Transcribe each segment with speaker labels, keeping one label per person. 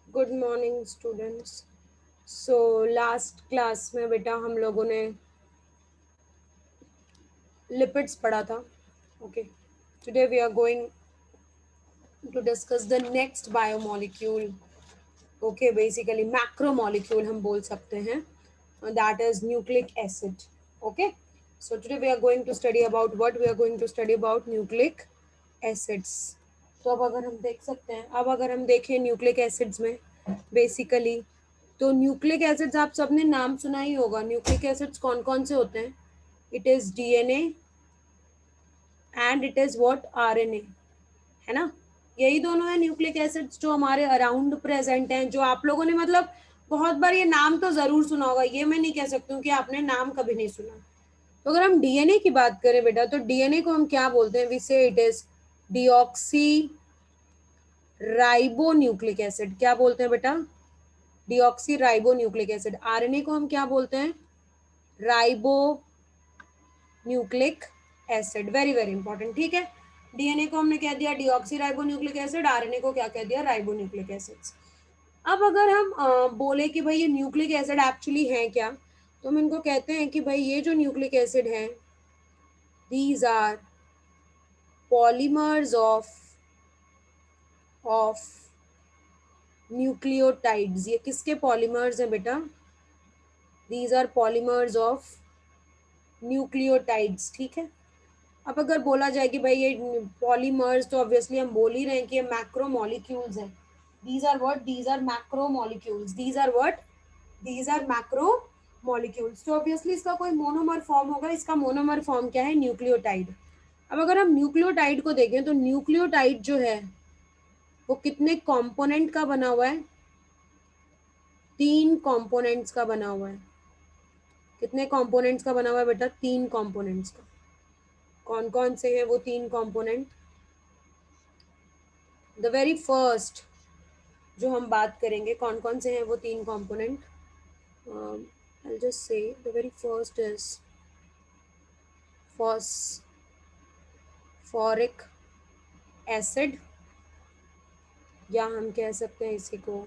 Speaker 1: Good morning students. So last class में बेटा हम लोगों ने लिपिड्स पढ़ा था। Okay, today we are going to discuss the next biomolecule. Okay, basically macromolecule हम बोल सकते हैं, that is nucleic acid. Okay, so today we are going to study about what we are going to study about nucleic acids. तो अब अगर हम देख सकते हैं, अब अगर हम देखें न्यूक्लिक एसिड्स में बेसिकली, तो न्यूक्लिक एसिड्स आप सबने नाम सुना ही होगा। न्यूक्लिक एसिड्स कौन कौन से होते हैं? It is DNA and it is what, RNA, है ना। यही दोनों है न्यूक्लिक एसिड्स जो हमारे अराउंड प्रेजेंट हैं, जो आप लोगों ने मतलब बहुत बार ये नाम तो जरूर सुना होगा। ये मैं नहीं कह सकती हूँ कि आपने नाम कभी नहीं सुना। तो अगर हम डीएनए की बात करें बेटा, तो डीएनए को हम क्या बोलते हैं? We say it is deoxy ribo nucleic acid. क्या बोलते हैं बेटा? Deoxy ribo nucleic acid. RNA को हम क्या बोलते हैं? Ribo nucleic acid. Very very important, ठीक है। डीएनए को हमने कह दिया deoxy ribo nucleic acid, RNA को क्या कह दिया? Ribo nucleic acids. अब अगर हम बोले कि भाई ये न्यूक्लिक एसिड एक्चुअली है क्या, तो हम इनको कहते हैं कि भाई ये जो न्यूक्लिक एसिड है, these are polymers of nucleotides. ये किसके पॉलीमर्स हैं बेटा? These are polymers of nucleotides, ठीक है। अब अगर बोला जाए कि भाई ये पॉलीमर्स, तो ऑब्वियसली हम बोल ही रहे हैं कि ये मैक्रोमोलिक्यूल्स हैं। These are what? These are macromolecules. These are what? These are macromolecules. तो ऑब्वियसली इसका कोई मोनोमर फॉर्म होगा। इसका मोनोमर फॉर्म क्या है? न्यूक्लियोटाइड। अब अगर हम न्यूक्लियोटाइड को देखें, तो न्यूक्लियोटाइड जो है वो कितने कंपोनेंट का बना हुआ है? 3 कंपोनेंट्स का बना हुआ है। कितने कंपोनेंट्स का बना हुआ है बेटा? 3 कंपोनेंट्स का। कौन कौन से हैं वो 3 कंपोनेंट? द वेरी फर्स्ट जो हम बात करेंगे, कौन कौन से हैं वो 3 component? I'll just say the very first is phosphoric acid, या हम कह सकते हैं इसी को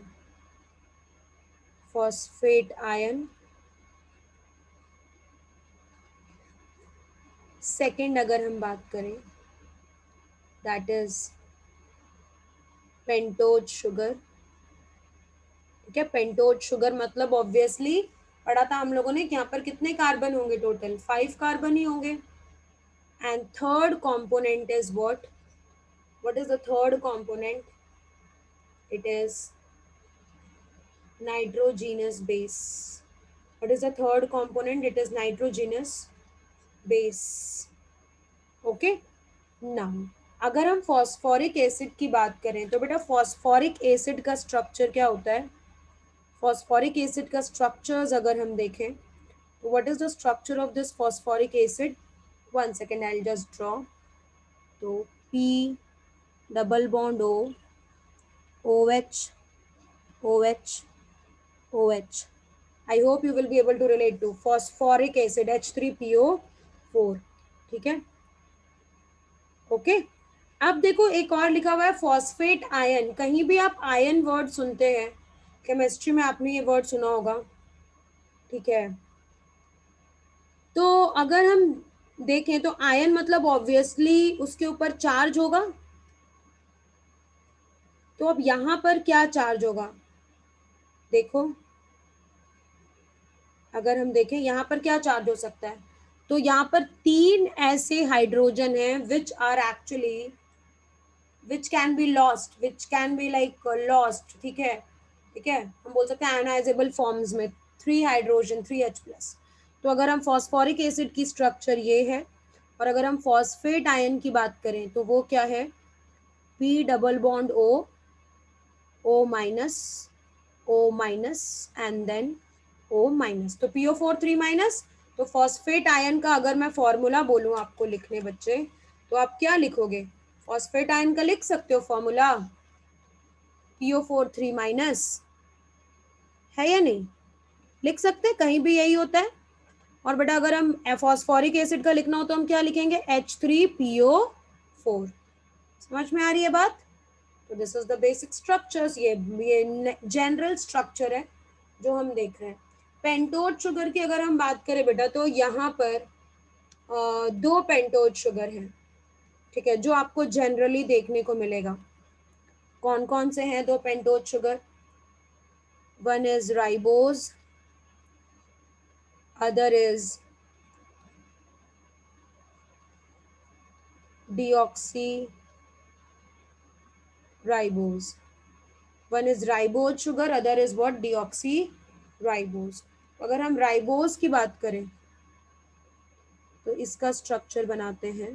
Speaker 1: फॉस्फेट आयन। सेकंड अगर हम बात करें, दैट इज पेंटोज शुगर। ठीक है, पेंटोज शुगर मतलब ऑब्वियसली पढ़ा था हम लोगों ने कि यहाँ पर कितने कार्बन होंगे? टोटल 5 कार्बन ही होंगे। And third component is what is the third component? It is nitrogenous base. What is the third component? It is nitrogenous base. Okay, now अगर हम फॉस्फोरिक एसिड की बात करें, तो बेटा फॉस्फोरिक एसिड का स्ट्रक्चर क्या होता है? फॉस्फोरिक एसिड का स्ट्रक्चर्स अगर हम देखें, तो what is the structure of this phosphoric acid? One second, I just draw. तो P double bond O, O H, O H, O H. I hope you will be able to relate to phosphoric acid H3PO4, ठीक है। Okay, अब देखो एक और लिखा हुआ है फॉस्फेट आयन। कहीं भी आप आयन वर्ड सुनते हैं, केमिस्ट्री में आपने ये वर्ड सुना होगा, ठीक है। तो अगर हम देखें तो आयन मतलब ऑब्वियसली उसके ऊपर चार्ज होगा। तो अब यहाँ पर क्या चार्ज होगा? देखो, अगर हम देखें यहाँ पर क्या चार्ज हो सकता है, तो यहाँ पर 3 ऐसे हाइड्रोजन हैं which can be lost, which can be like lost, ठीक है। ठीक है, हम बोल सकते हैं आयोनाइजेबल फॉर्म्स में 3 हाइड्रोजन 3H+। तो अगर हम फॉस्फोरिक एसिड की स्ट्रक्चर ये है, और अगर हम फॉस्फेट आयन की बात करें तो वो क्या है? P double bond O, O minus, O minus and then O minus, तो PO4 3-। तो फॉस्फेट आयन का अगर मैं फॉर्मूला बोलूं आपको लिखने बच्चे, तो आप क्या लिखोगे? फॉस्फेट आयन का लिख सकते हो फॉर्मूला, PO4 3-। है या नहीं? लिख सकते हैं, कहीं भी यही होता है। और बेटा अगर हम फॉस्फोरिक एसिड का लिखना हो तो हम क्या लिखेंगे? H3PO4। समझ में आ रही है बात? तो this is the basic structures, ये जनरल स्ट्रक्चर है जो हम देख रहे हैं। पेंटोज शुगर की अगर हम बात करें बेटा, तो यहाँ पर दो पेंटोज शुगर हैं, ठीक है, जो आपको जनरली देखने को मिलेगा। कौन कौन से हैं दो pentose sugar? One is ribose, other is deoxy ribose. One is ribose sugar, other is what? Deoxy ribose. अगर हम राइबोज की बात करें तो इसका स्ट्रक्चर बनाते हैं।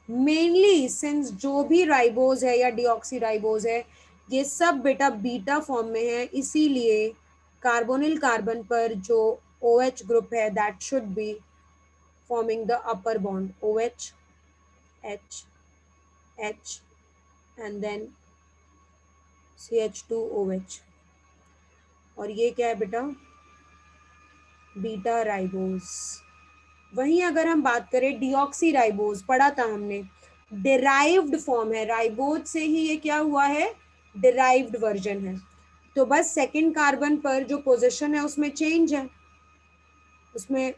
Speaker 1: मेनली सिंस जो भी राइबोज है या डीऑक्सी राइबोज है, ये सब बेटा बीटा फॉर्म में है, इसीलिए कार्बोनिल कार्बन पर जो OH ग्रुप है that should be forming the upper bond, OH H H and then CH2OH। और ये क्या है बेटा? Beta ribose. वहीं अगर हम बात करें डीऑक्सी राइबोज, पढ़ा था हमने, डिराइव्ड फॉर्म है, राइबोज से ही ये क्या हुआ है? डिराइव्ड वर्जन है। तो बस सेकंड कार्बन पर जो पोजीशन है उसमें चेंज है, उसमें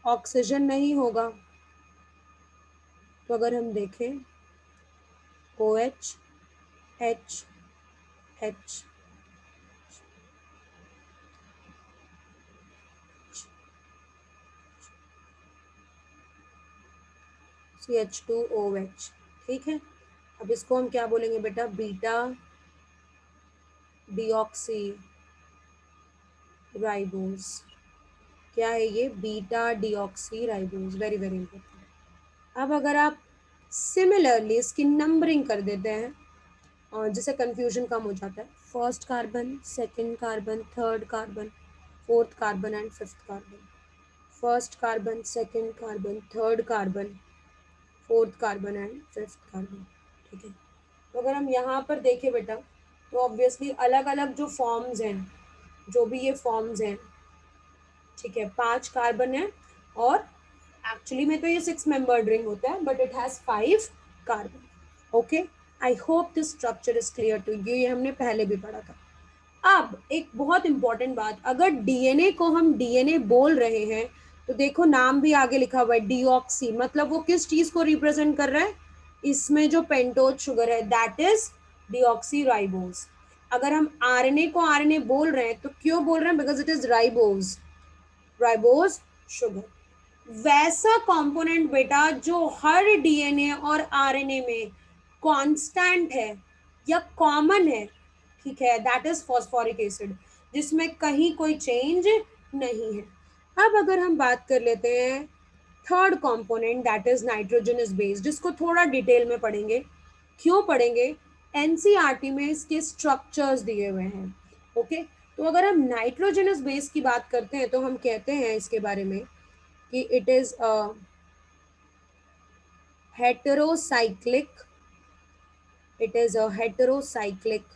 Speaker 1: ऑक्सीजन नहीं होगा। तो अगर हम देखें OH H H CH2OH, ठीक है। अब इसको हम क्या बोलेंगे बेटा? Beta deoxy ribose. क्या है ये? Beta deoxy ribose, very very important. अब अगर आप सिमिलरली इसकी नंबरिंग कर देते हैं और जिससे कंफ्यूजन कम हो जाता है, first carbon, second carbon, third carbon, fourth carbon and fifth carbon. First carbon, second carbon, third carbon, fourth carbon and fifth carbon, ठीक है। तो अगर हम यहाँ पर देखें बेटा, तो ऑब्वियसली अलग अलग जो फॉर्म्स हैं, जो भी ये फॉर्म्स हैं, ठीक है, 5 कार्बन है, और एक्चुअली में तो ये 6 मेंबर्ड रिंग होता है, but it has 5 carbon. Okay, I hope this structure is clear to you, ये हमने पहले भी पढ़ा था। अब एक बहुत इंपॉर्टेंट बात, अगर डीएनए को हम डीएनए बोल रहे हैं, तो देखो नाम भी आगे लिखा हुआ है डीऑक्सी, मतलब वो किस चीज को रिप्रेजेंट कर रहा है? इसमें जो पेंटोज शुगर है दैट इज डीऑक्सी राइबोज। अगर हम आरएनए को आरएनए बोल रहे हैं तो क्यों बोल रहे हैं? Because it is ribose, ribose sugar. वैसा कंपोनेंट बेटा जो हर डीएनए और आरएनए में कांस्टेंट है या कॉमन है, ठीक है, दैट इज फॉस्फोरिक एसिड, जिसमें कहीं कोई चेंज नहीं है। अब अगर हम बात कर लेते हैं third component that is nitrogenous base, जिसको थोड़ा डिटेल में पढ़ेंगे। क्यों पढ़ेंगे? एनसीईआरटी में इसके स्ट्रक्चर्स दिए हुए हैं। ओके, तो अगर हम नाइट्रोजनस बेस की बात करते हैं तो हम कहते हैं इसके बारे में कि it is a heterocyclic, it is a heterocyclic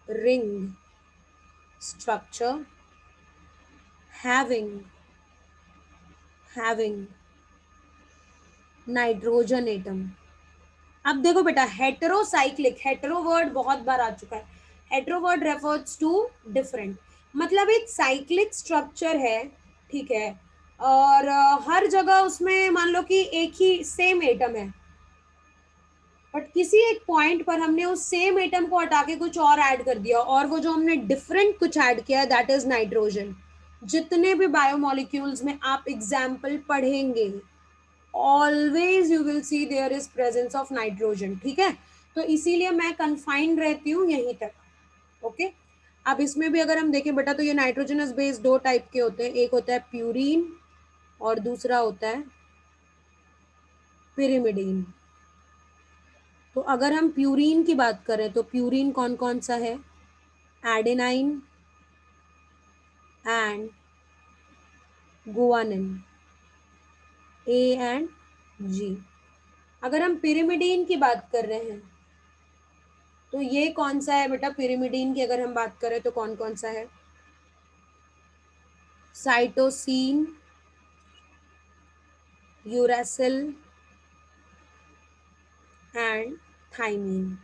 Speaker 1: ring structure having having nitrogen atom. अब देखो बेटा, हेटेरोसाइक्लिक, हेटेरो वर्ड बहुत बार आ चुका है। Hetero word refers to different, मतलब एक साइक्लिक स्ट्रक्चर है, ठीक है, और हर जगह उसमें मान लो कि एक ही सेम एटम है, बट किसी एक पॉइंट पर हमने उस सेम एटम को हटा के कुछ और ऐड कर दिया, और वो जो हमने डिफरेंट कुछ ऐड किया दैट इज नाइट्रोजन। जितने भी बायोमोलिक्यूल्स में आप एग्जाम्पल पढ़ेंगे, always you will see there is presence of nitrogen, ठीक है। तो इसीलिए मैं कन्फाइंड रहती हूँ यहीं तक। ओके, अब इसमें भी अगर हम देखें बेटा, तो ये नाइट्रोजनस बेस दो टाइप के होते हैं, एक होता है प्यूरीन और दूसरा होता है पिरिमिडीन। तो अगर हम प्यूरीन की बात करें तो प्यूरीन कौन कौन सा है? Adenine and guanine, A and G. अगर हम पिरिमिडीन की बात कर रहे हैं तो ये कौन सा है बेटा? पिरिमिडीन की अगर हम बात करें तो कौन कौन सा है? Cytosine, uracil and thymine.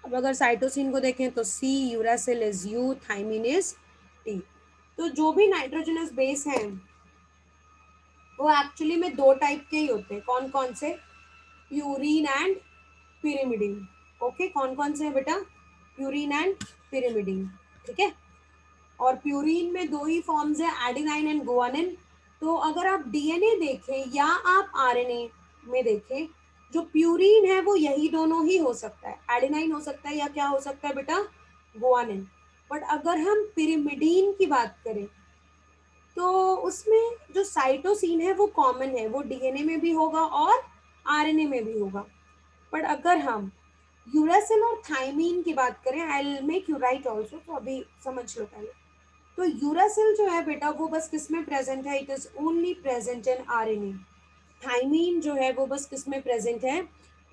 Speaker 1: अब अगर साइटोसिन को देखें तो C, uracil is U, thymine is T. तो जो भी नाइट्रोजनस बेस हैं वो एक्चुअली में दो टाइप के ही होते हैं। कौन कौन से? Purine and pyrimidine। ओके, कौन कौन से हैं बेटा? Purine and pyrimidine। ठीक है। और प्यूरीन में दो ही फॉर्म्स है, एडेनाइन एंड गुआनिन। तो अगर आप डीएनए देखें या आप आरएनए में देखें, जो प्यूरीन है वो यही दोनों ही हो सकता है, एडेनाइन हो सकता है या क्या हो सकता है बेटा? गुआनिन। बट अगर हम पिरिमिडीन की बात करें तो उसमें जो साइटोसिन है वो कॉमन है, वो डीएनए में भी होगा और आरएनए में भी होगा। बट अगर हम यूरासिल और थाइमीन की बात करें, I will make you right also, तो अभी समझ लो पहले। तो यूरासिल जो है बेटा वो बस किस में प्रेजेंट है? It is only present in RNA. Thymine जो है वो बस किस में प्रेजेंट है?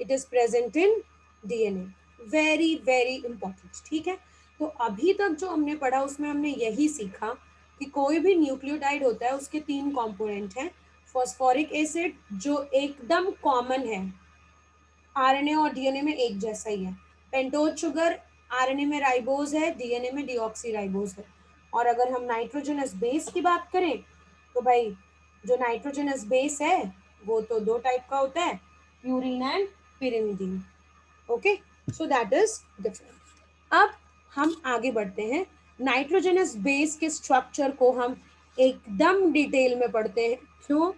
Speaker 1: It is present in DNA. Very very important. ठीक है। तो अभी तक जो हमने पढ़ा उसमें हमने यही सीखा कि कोई भी न्यूक्लियोटाइड होता है उसके तीन कंपोनेंट हैं। फॉस्फोरिक एसिड जो एकदम कॉमन है, आरएनए और डीएनए में एक जैसा ही है। पेंटोज शुगर, आरएनए में राइबोज है, डीएनए में डीऑक्सी राइबोज है। और अगर हम नाइट्रोजनस बेस की बात करें तो भाई जो नाइट्रोजनस बेस है वो तो दो टाइप का होता है, purine and pyrimidine। Okay, so that is different. अब हम आगे बढ़ते हैं। नाइट्रोजनस बेस के स्ट्रक्चर को हम एकदम डिटेल में पढ़ते हैं। क्यों?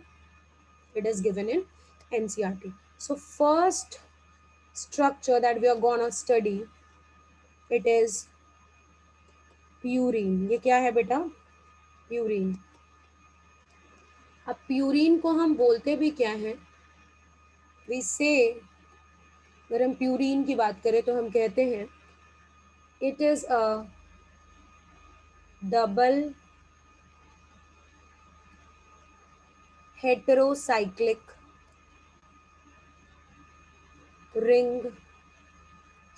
Speaker 1: It is given in NCERT. So first structure that we are gonna study, it is purine. ये क्या है बेटा? प्यूरीन। अब प्यूरीन को हम बोलते भी क्या है? वी से, अगर हम प्यूरीन की बात करें तो हम कहते हैं it is a double heterocyclic ring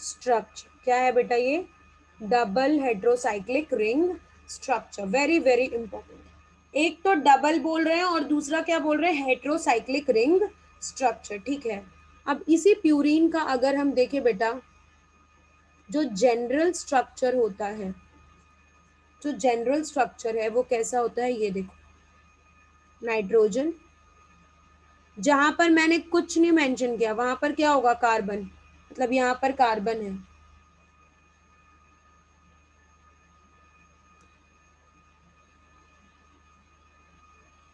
Speaker 1: structure. क्या है बेटा ये? Double heterocyclic ring structure. Very very important. एक तो डबल बोल रहे हैं और दूसरा क्या बोल रहे हैं? Heterocyclic ring structure. ठीक है। अब इसी प्यूरीन का अगर हम देखें बेटा, जो जनरल स्ट्रक्चर होता है, जो जनरल स्ट्रक्चर है वो कैसा होता है? ये देखो, नाइट्रोजन, जहां पर मैंने कुछ नहीं मेंशन किया वहां पर क्या होगा? कार्बन। मतलब यहाँ पर कार्बन है,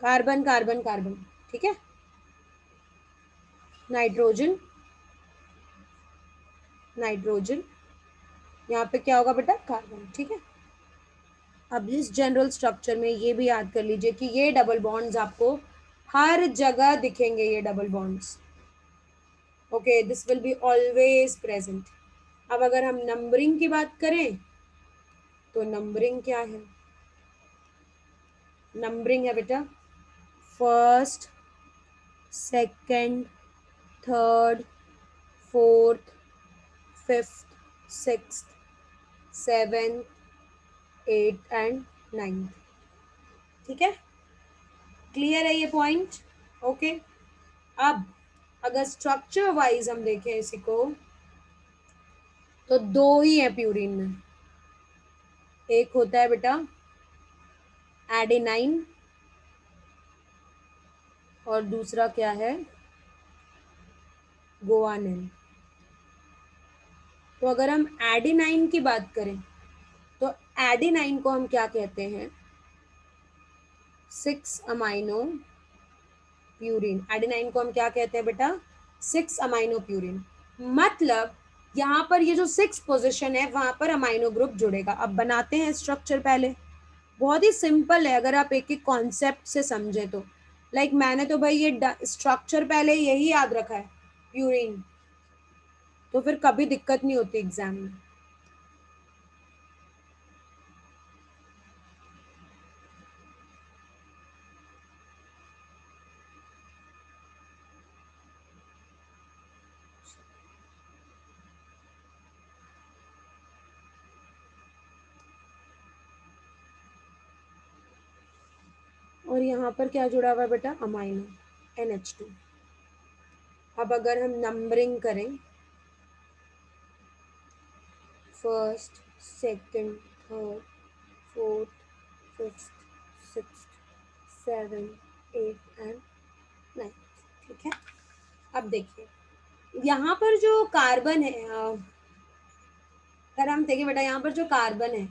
Speaker 1: कार्बन कार्बन कार्बन। ठीक है। नाइट्रोजन, नाइट्रोजन, यहाँ पे क्या होगा बेटा? कार्बन। ठीक है। अब इस जनरल स्ट्रक्चर में ये भी याद कर लीजिए कि ये डबल बॉन्ड्स आपको हर जगह दिखेंगे, ये double bonds. Okay, this will be always present. अब अगर हम नंबरिंग की बात करें तो नंबरिंग क्या है? नंबरिंग है बेटा first, second, third, fourth, fifth, sixth, seventh, eight and ninth. ठीक है। क्लियर है ये पॉइंट? ओके। अब अगर स्ट्रक्चर वाइज हम देखें इसी को तो दो ही है प्यूरिन में। एक होता है बेटा एडेनाइन और दूसरा क्या है? गुआनिन। तो अगर हम एडेनाइन की बात करें तो एडेनाइन को हम क्या कहते हैं? 6 अमाइनो प्यूरिन। एडेनाइन को हम क्या कहते हैं बेटा? 6 अमाइनो प्यूरिन। मतलब यहाँ पर ये जो 6 पोजीशन है वहां पर अमाइनो ग्रुप जुड़ेगा। अब बनाते हैं स्ट्रक्चर पहले। बहुत ही सिंपल है अगर आप एक एक कॉन्सेप्ट से समझे तो। लाइक मैंने तो भाई ये स्ट्रक्चर पहले यही याद रखा है, प्यूरिन। तो फिर कभी दिक्कत नहीं होती एग्जाम में। और यहाँ पर क्या जुड़ा हुआ है बेटा? Amino, NH2। अब अगर हम नंबरिंग करें, first, second, third, fourth, fifth, sixth, seven, eight and ninth, ठीक है। अब देखिए यहाँ पर जो कार्बन है, अगर हम देखें बेटा यहाँ पर जो कार्बन है,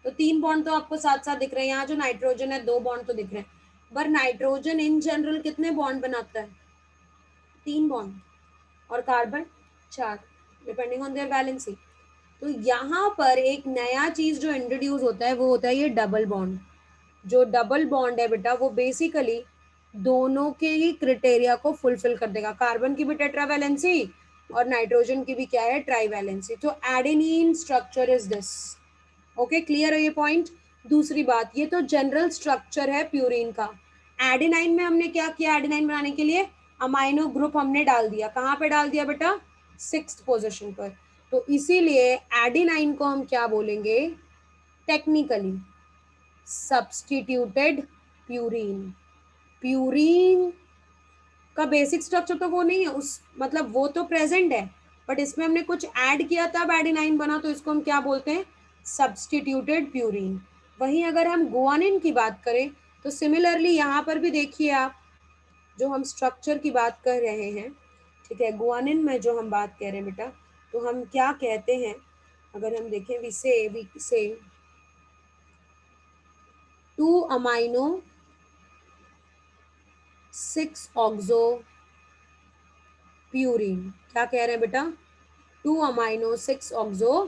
Speaker 1: तो 3 बॉन्ड तो आपको साथ साथ दिख रहे हैं। यहाँ जो नाइट्रोजन है 2 बॉन्ड तो दिख रहे हैं, पर नाइट्रोजन इन जनरल कितने बॉन्ड बनाता है? 3 बॉन्ड। और carbon 4, depending on their valency. तो यहाँ पर एक नया चीज जो इंट्रोड्यूस होता है वो होता है ये डबल बॉन्ड। जो डबल बॉन्ड है बेटा वो बेसिकली दोनों के ही क्रिटेरिया को फुलफिल कर देगा। कार्बन की भी टेट्रा वैलेंसी और नाइट्रोजन की भी क्या है, ट्राई वैलेंसी। तो adenine structure is this. Okay, clear है ये पॉइंट। दूसरी बात, ये तो जनरल स्ट्रक्चर है प्यूरिन का। एडेनाइन में हमने क्या किया, एडेनाइन बनाने के लिए अमाइनो ग्रुप हमने डाल दिया। कहाँ पे डाल दिया बेटा? 6th पोजीशन पर। तो इसीलिए एडेनाइन को हम क्या बोलेंगे टेक्निकली? Substituted purine. प्यूरिन का बेसिक स्ट्रक्चर तो वो नहीं है, उस मतलब वो तो प्रेजेंट है, बट इसमें हमने कुछ ऐड किया तब एडेनाइन बना, तो इसको हम क्या बोलते हैं? Substituted purine. वहीं अगर हम गुआनिन की बात करें तो सिमिलरली यहाँ पर भी देखिए आप, जो हम स्ट्रक्चर की बात कर रहे हैं, ठीक है, गुआनिन में जो हम बात कर रहे हैं बेटा, तो हम क्या कहते हैं? अगर हम देखें वी से 2 अमाइनो 6 ऑक्सो प्यूरिन। क्या कह रहे हैं बेटा? 2 amino 6 oxo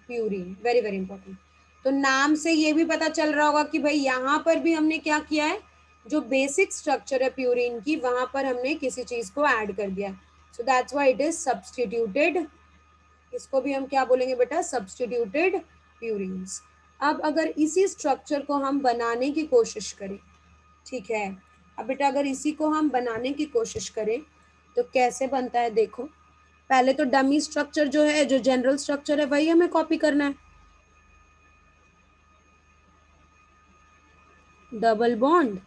Speaker 1: purine. Very very important. तो नाम से ये भी पता चल रहा होगा कि भाई यहाँ पर भी हमने क्या किया है, जो बेसिक स्ट्रक्चर है प्यूरिन की वहां पर हमने किसी चीज को ऐड कर दिया। So that's why it is substituted. इसको भी हम क्या बोलेंगे बेटा? Substituted purines. अब अगर इसी स्ट्रक्चर को हम बनाने की कोशिश करें, ठीक है, अब बेटा अगर इसी को हम बनाने की कोशिश करें तो कैसे बनता है देखो। पहले तो डमी स्ट्रक्चर जो है, जो जनरल स्ट्रक्चर है, वही हमें कॉपी करना है। Double bond,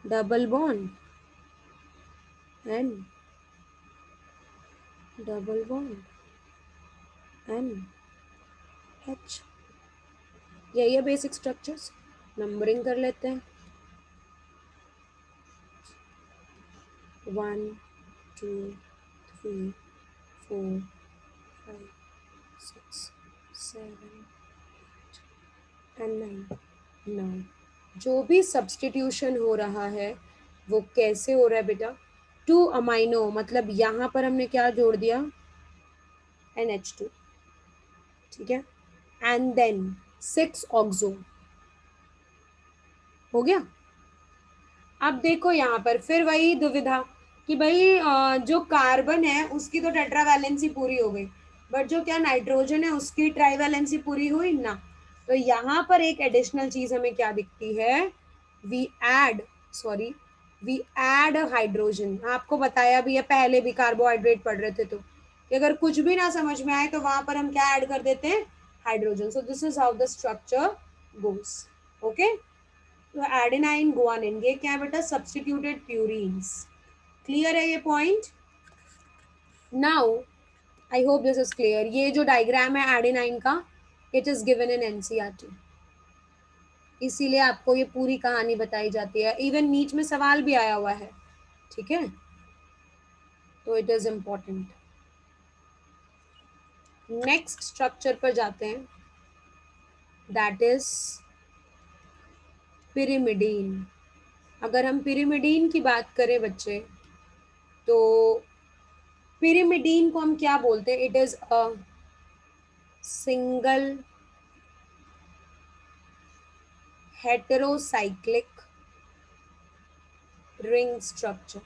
Speaker 1: double bond and double bond and H. यही है बेसिक स्ट्रक्चर्स। नंबरिंग कर लेते हैं। 1, 2, 3, 4, 5, 6, 7 एंड 9। नाउ जो भी सब्स्टिट्यूशन हो रहा है वो कैसे हो रहा है बेटा? 2 अमाइनो मतलब यहाँ पर हमने क्या जोड़ दिया? NH2, ठीक है, एंड देन 6 ऑक्सो। हो गया। अब देखो यहाँ पर फिर वही दुविधा कि भाई जो कार्बन है उसकी तो टेट्रा वैलेंसी पूरी हो गई, बट जो क्या नाइट्रोजन है उसकी ट्राई वैलेंसी पूरी हुई ना। तो यहाँ पर एक एडिशनल चीज हमें क्या दिखती है? We add sorry we add hydrogen. आपको बताया भी है पहले भी, कार्बोहाइड्रेट पढ़ रहे थे तो, कि अगर कुछ भी ना समझ में आए तो वहां पर हम क्या ऐड कर देते हैं? Hydrogen. So this is how the structure goes. Okay, तो एडेनाइन गुआनिन ये क्या है बेटा? Substituted purines. क्लियर है ये point? Now I hope this is clear. ये जो डायग्राम है एडेनाइन का, it is given in NCERT, इसीलिए आपको ये पूरी कहानी बताई जाती है। इवन नीच में सवाल भी आया हुआ है, ठीक है, तो it is important. Next structure पर जाते हैं, दैट इज पिरिमिडीन। अगर हम पिरिमिडीन की बात करें बच्चे, तो पिरिमिडीन को हम क्या बोलते हैं? It is a single heterocyclic ring structure.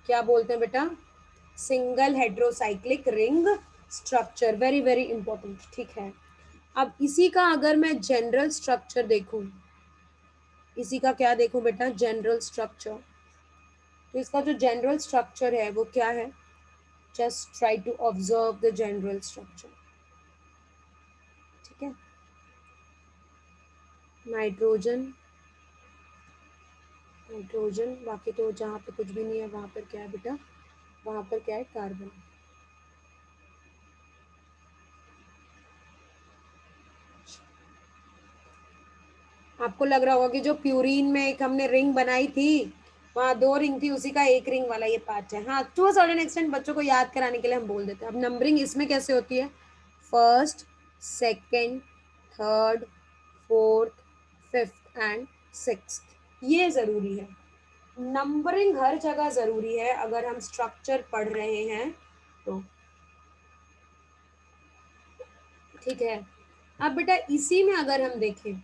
Speaker 1: क्या बोलते हैं बेटा? Single heterocyclic ring structure. Very very important, ठीक है। अब इसी का अगर मैं जनरल स्ट्रक्चर देखूं, इसी का क्या देखूं बेटा? General structure. तो इसका जो जनरल स्ट्रक्चर है वो क्या है? Just try to observe the general structure, ठीक है। नाइट्रोजन, नाइट्रोजन, बाकी तो जहाँ पे कुछ भी नहीं है वहां पर क्या है बेटा? वहां पर क्या है, कार्बन। आपको लग रहा होगा कि जो प्यूरिन में एक हमने रिंग बनाई थी, वहां 2 रिंग थी, उसी का एक रिंग वाला ये पार्ट है। हाँ, टू अ सर्टेन एक्सटेंट बच्चों को याद कराने के लिए हम बोल देते हैं। अब नंबरिंग इसमें कैसे होती है, first, second, third, fourth, fifth and sixth, ये जरूरी है। नंबरिंग हर जगह जरूरी है अगर हम स्ट्रक्चर पढ़ रहे हैं तो। ठीक है। अब बेटा इसी में अगर हम देखें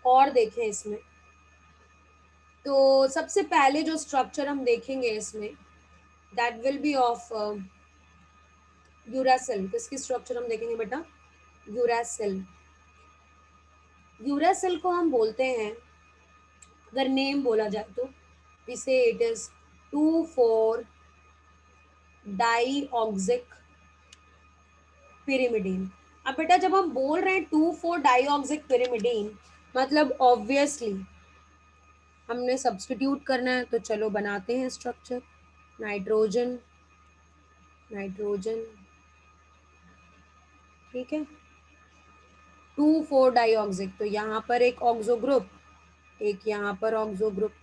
Speaker 1: और देखें इसमें, तो सबसे पहले जो स्ट्रक्चर हम देखेंगे इसमें, that will be of uracil. किसकी स्ट्रक्चर हम देखेंगे बेटा, यूरासिल। यूरासिल को हम बोलते हैं, अगर नेम बोला जाए तो we say it is 2,4 डाईऑक्सिक pyrimidine। अब बेटा जब हम बोल रहे हैं 2,4 डाईऑक्सिक pyrimidine, मतलब ऑब्वियसली हमने सब्स्टिट्यूट करना है, तो चलो बनाते हैं स्ट्रक्चर। नाइट्रोजन, नाइट्रोजन, ठीक है, 2,4 डाईऑक्सिक, तो यहाँ पर एक ऑक्सो ग्रुप, एक यहाँ पर ऑक्सो ग्रुप,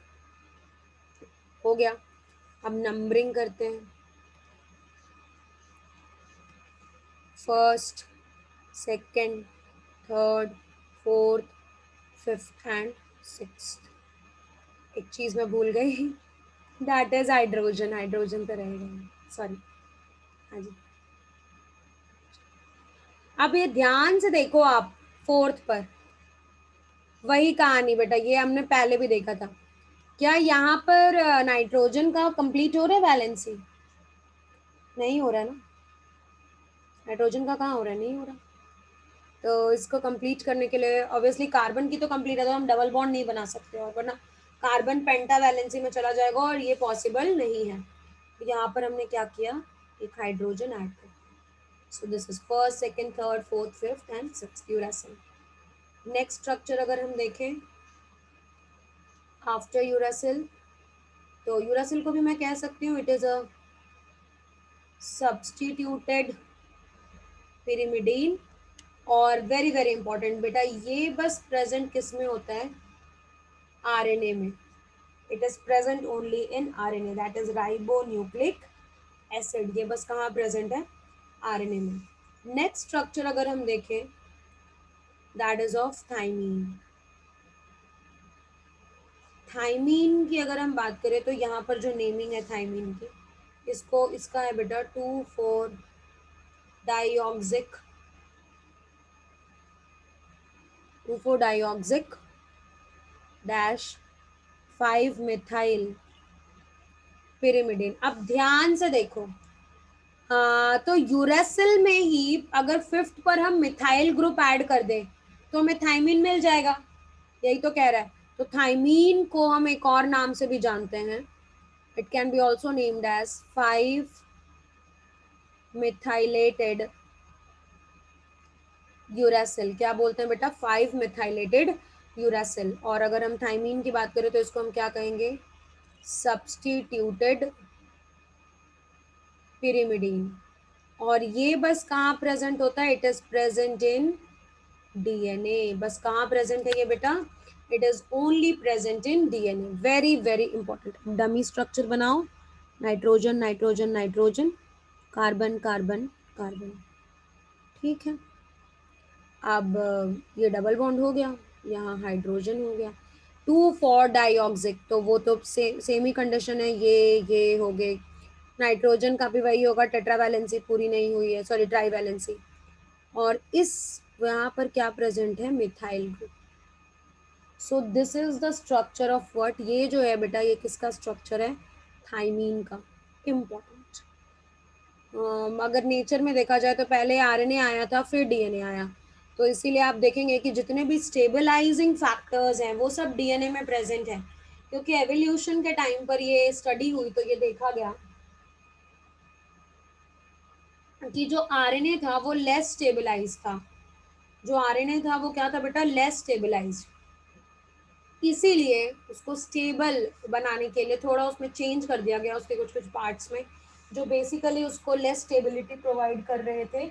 Speaker 1: हो गया। अब नंबरिंग करते हैं, first, second, third, fourth, fifth and sixth. एक चीज मैं भूल गई, दैट इज हाइड्रोजन। हाइड्रोजन तो रहेगा, सॉरी। हाँ जी। अब ये ध्यान से देखो आप, फोर्थ पर वही कहानी बेटा, ये हमने पहले भी देखा था। क्या यहाँ पर नाइट्रोजन का कंप्लीट हो रहा है वैलेंसी? नहीं हो रहा है ना, नाइट्रोजन का कहाँ हो रहा है, नहीं हो रहा। तो इसको कंप्लीट करने के लिए ऑब्वियसली कार्बन की तो कंप्लीट है, तो हम डबल बॉन्ड नहीं बना सकते, और वरना कार्बन पेंटा वैलेंसी में चला जाएगा और ये पॉसिबल नहीं है। तो यहाँ पर हमने क्या किया, एक हाइड्रोजन ऐड कर। सो this is first, second, third, fourth, fifth and sixth uracil. Next structure अगर हम देखें आफ्टर यूरासिल, तो यूरासिल को भी मैं कह सकती हूँ it is a substituted pyrimidine। और वेरी वेरी इंपॉर्टेंट बेटा, ये बस प्रेजेंट किस में होता है, आरएनए में। It is present only in RNA, that is ribonucleic acid. ये बस कहाँ प्रेजेंट है, आरएनए में। नेक्स्ट स्ट्रक्चर अगर हम देखें, that is of thymine. Thymine की अगर हम बात करें, तो यहाँ पर जो नेमिंग है थाइमीन की, इसको, इसका है बेटा 2,4 डाईऑक्सिक, 2,4 डाईऑक्सिक डैश 5 मिथाइल pyrimidine। अब ध्यान से देखो, तो यूरेसिल में ही अगर फिफ्थ पर हम मिथाइल ग्रुप ऐड कर दें तो हमें थाइमीन मिल जाएगा, यही तो कह रहा है। तो थाइमीन को हम एक और नाम से भी जानते हैं, it can be also named as 5 methylated uracil. क्या बोलते हैं बेटा, 5 मिथाइलेटेड यूरासिल। और अगर हम थाइमीन की बात करें तो इसको हम क्या कहेंगे, सब्स्टिट्यूटेड pyrimidine। और ये बस कहाँ प्रेजेंट होता है, it is present in DNA. बस कहाँ प्रेजेंट है ये बेटा, it is only present in DNA. Very very important. Dummy structure बनाओ, nitrogen, nitrogen, nitrogen, carbon, carbon, carbon, ठीक है। अब ये डबल बॉन्ड हो गया, यहाँ हाइड्रोजन हो गया, 2,4 डाईऑक्सिक, तो वो तो सेम ही कंडीशन है, ये हो गए। नाइट्रोजन का भी वही होगा, टेट्रा वैलेंसी पूरी नहीं हुई है, सॉरी ट्राई वैलेंसी। और इस यहाँ पर क्या प्रेजेंट है, methyl group. So this is the structure of what, ये जो है बेटा ये किसका स्ट्रक्चर है, थाइमीन का। इम्पोर्टेंट। अगर नेचर में देखा जाए तो पहले आरएनए आया था, फिर डीएनए आया। तो इसीलिए आप देखेंगे कि जितने भी स्टेबलाइजिंग फैक्टर्स हैं वो सब डीएनए में प्रेजेंट है, क्योंकि एवोल्यूशन के टाइम पर ये स्टडी हुई तो ये देखा गया कि जो आरएनए था वो लेस स्टेबलाइज था। जो आरएनए था वो क्या था बेटा, लेस स्टेबलाइज्ड। इसीलिए उसको स्टेबल बनाने के लिए थोड़ा उसमें चेंज कर दिया गया उसके कुछ कुछ पार्ट्स में, जो बेसिकली उसको लेस स्टेबिलिटी प्रोवाइड कर रहे थे,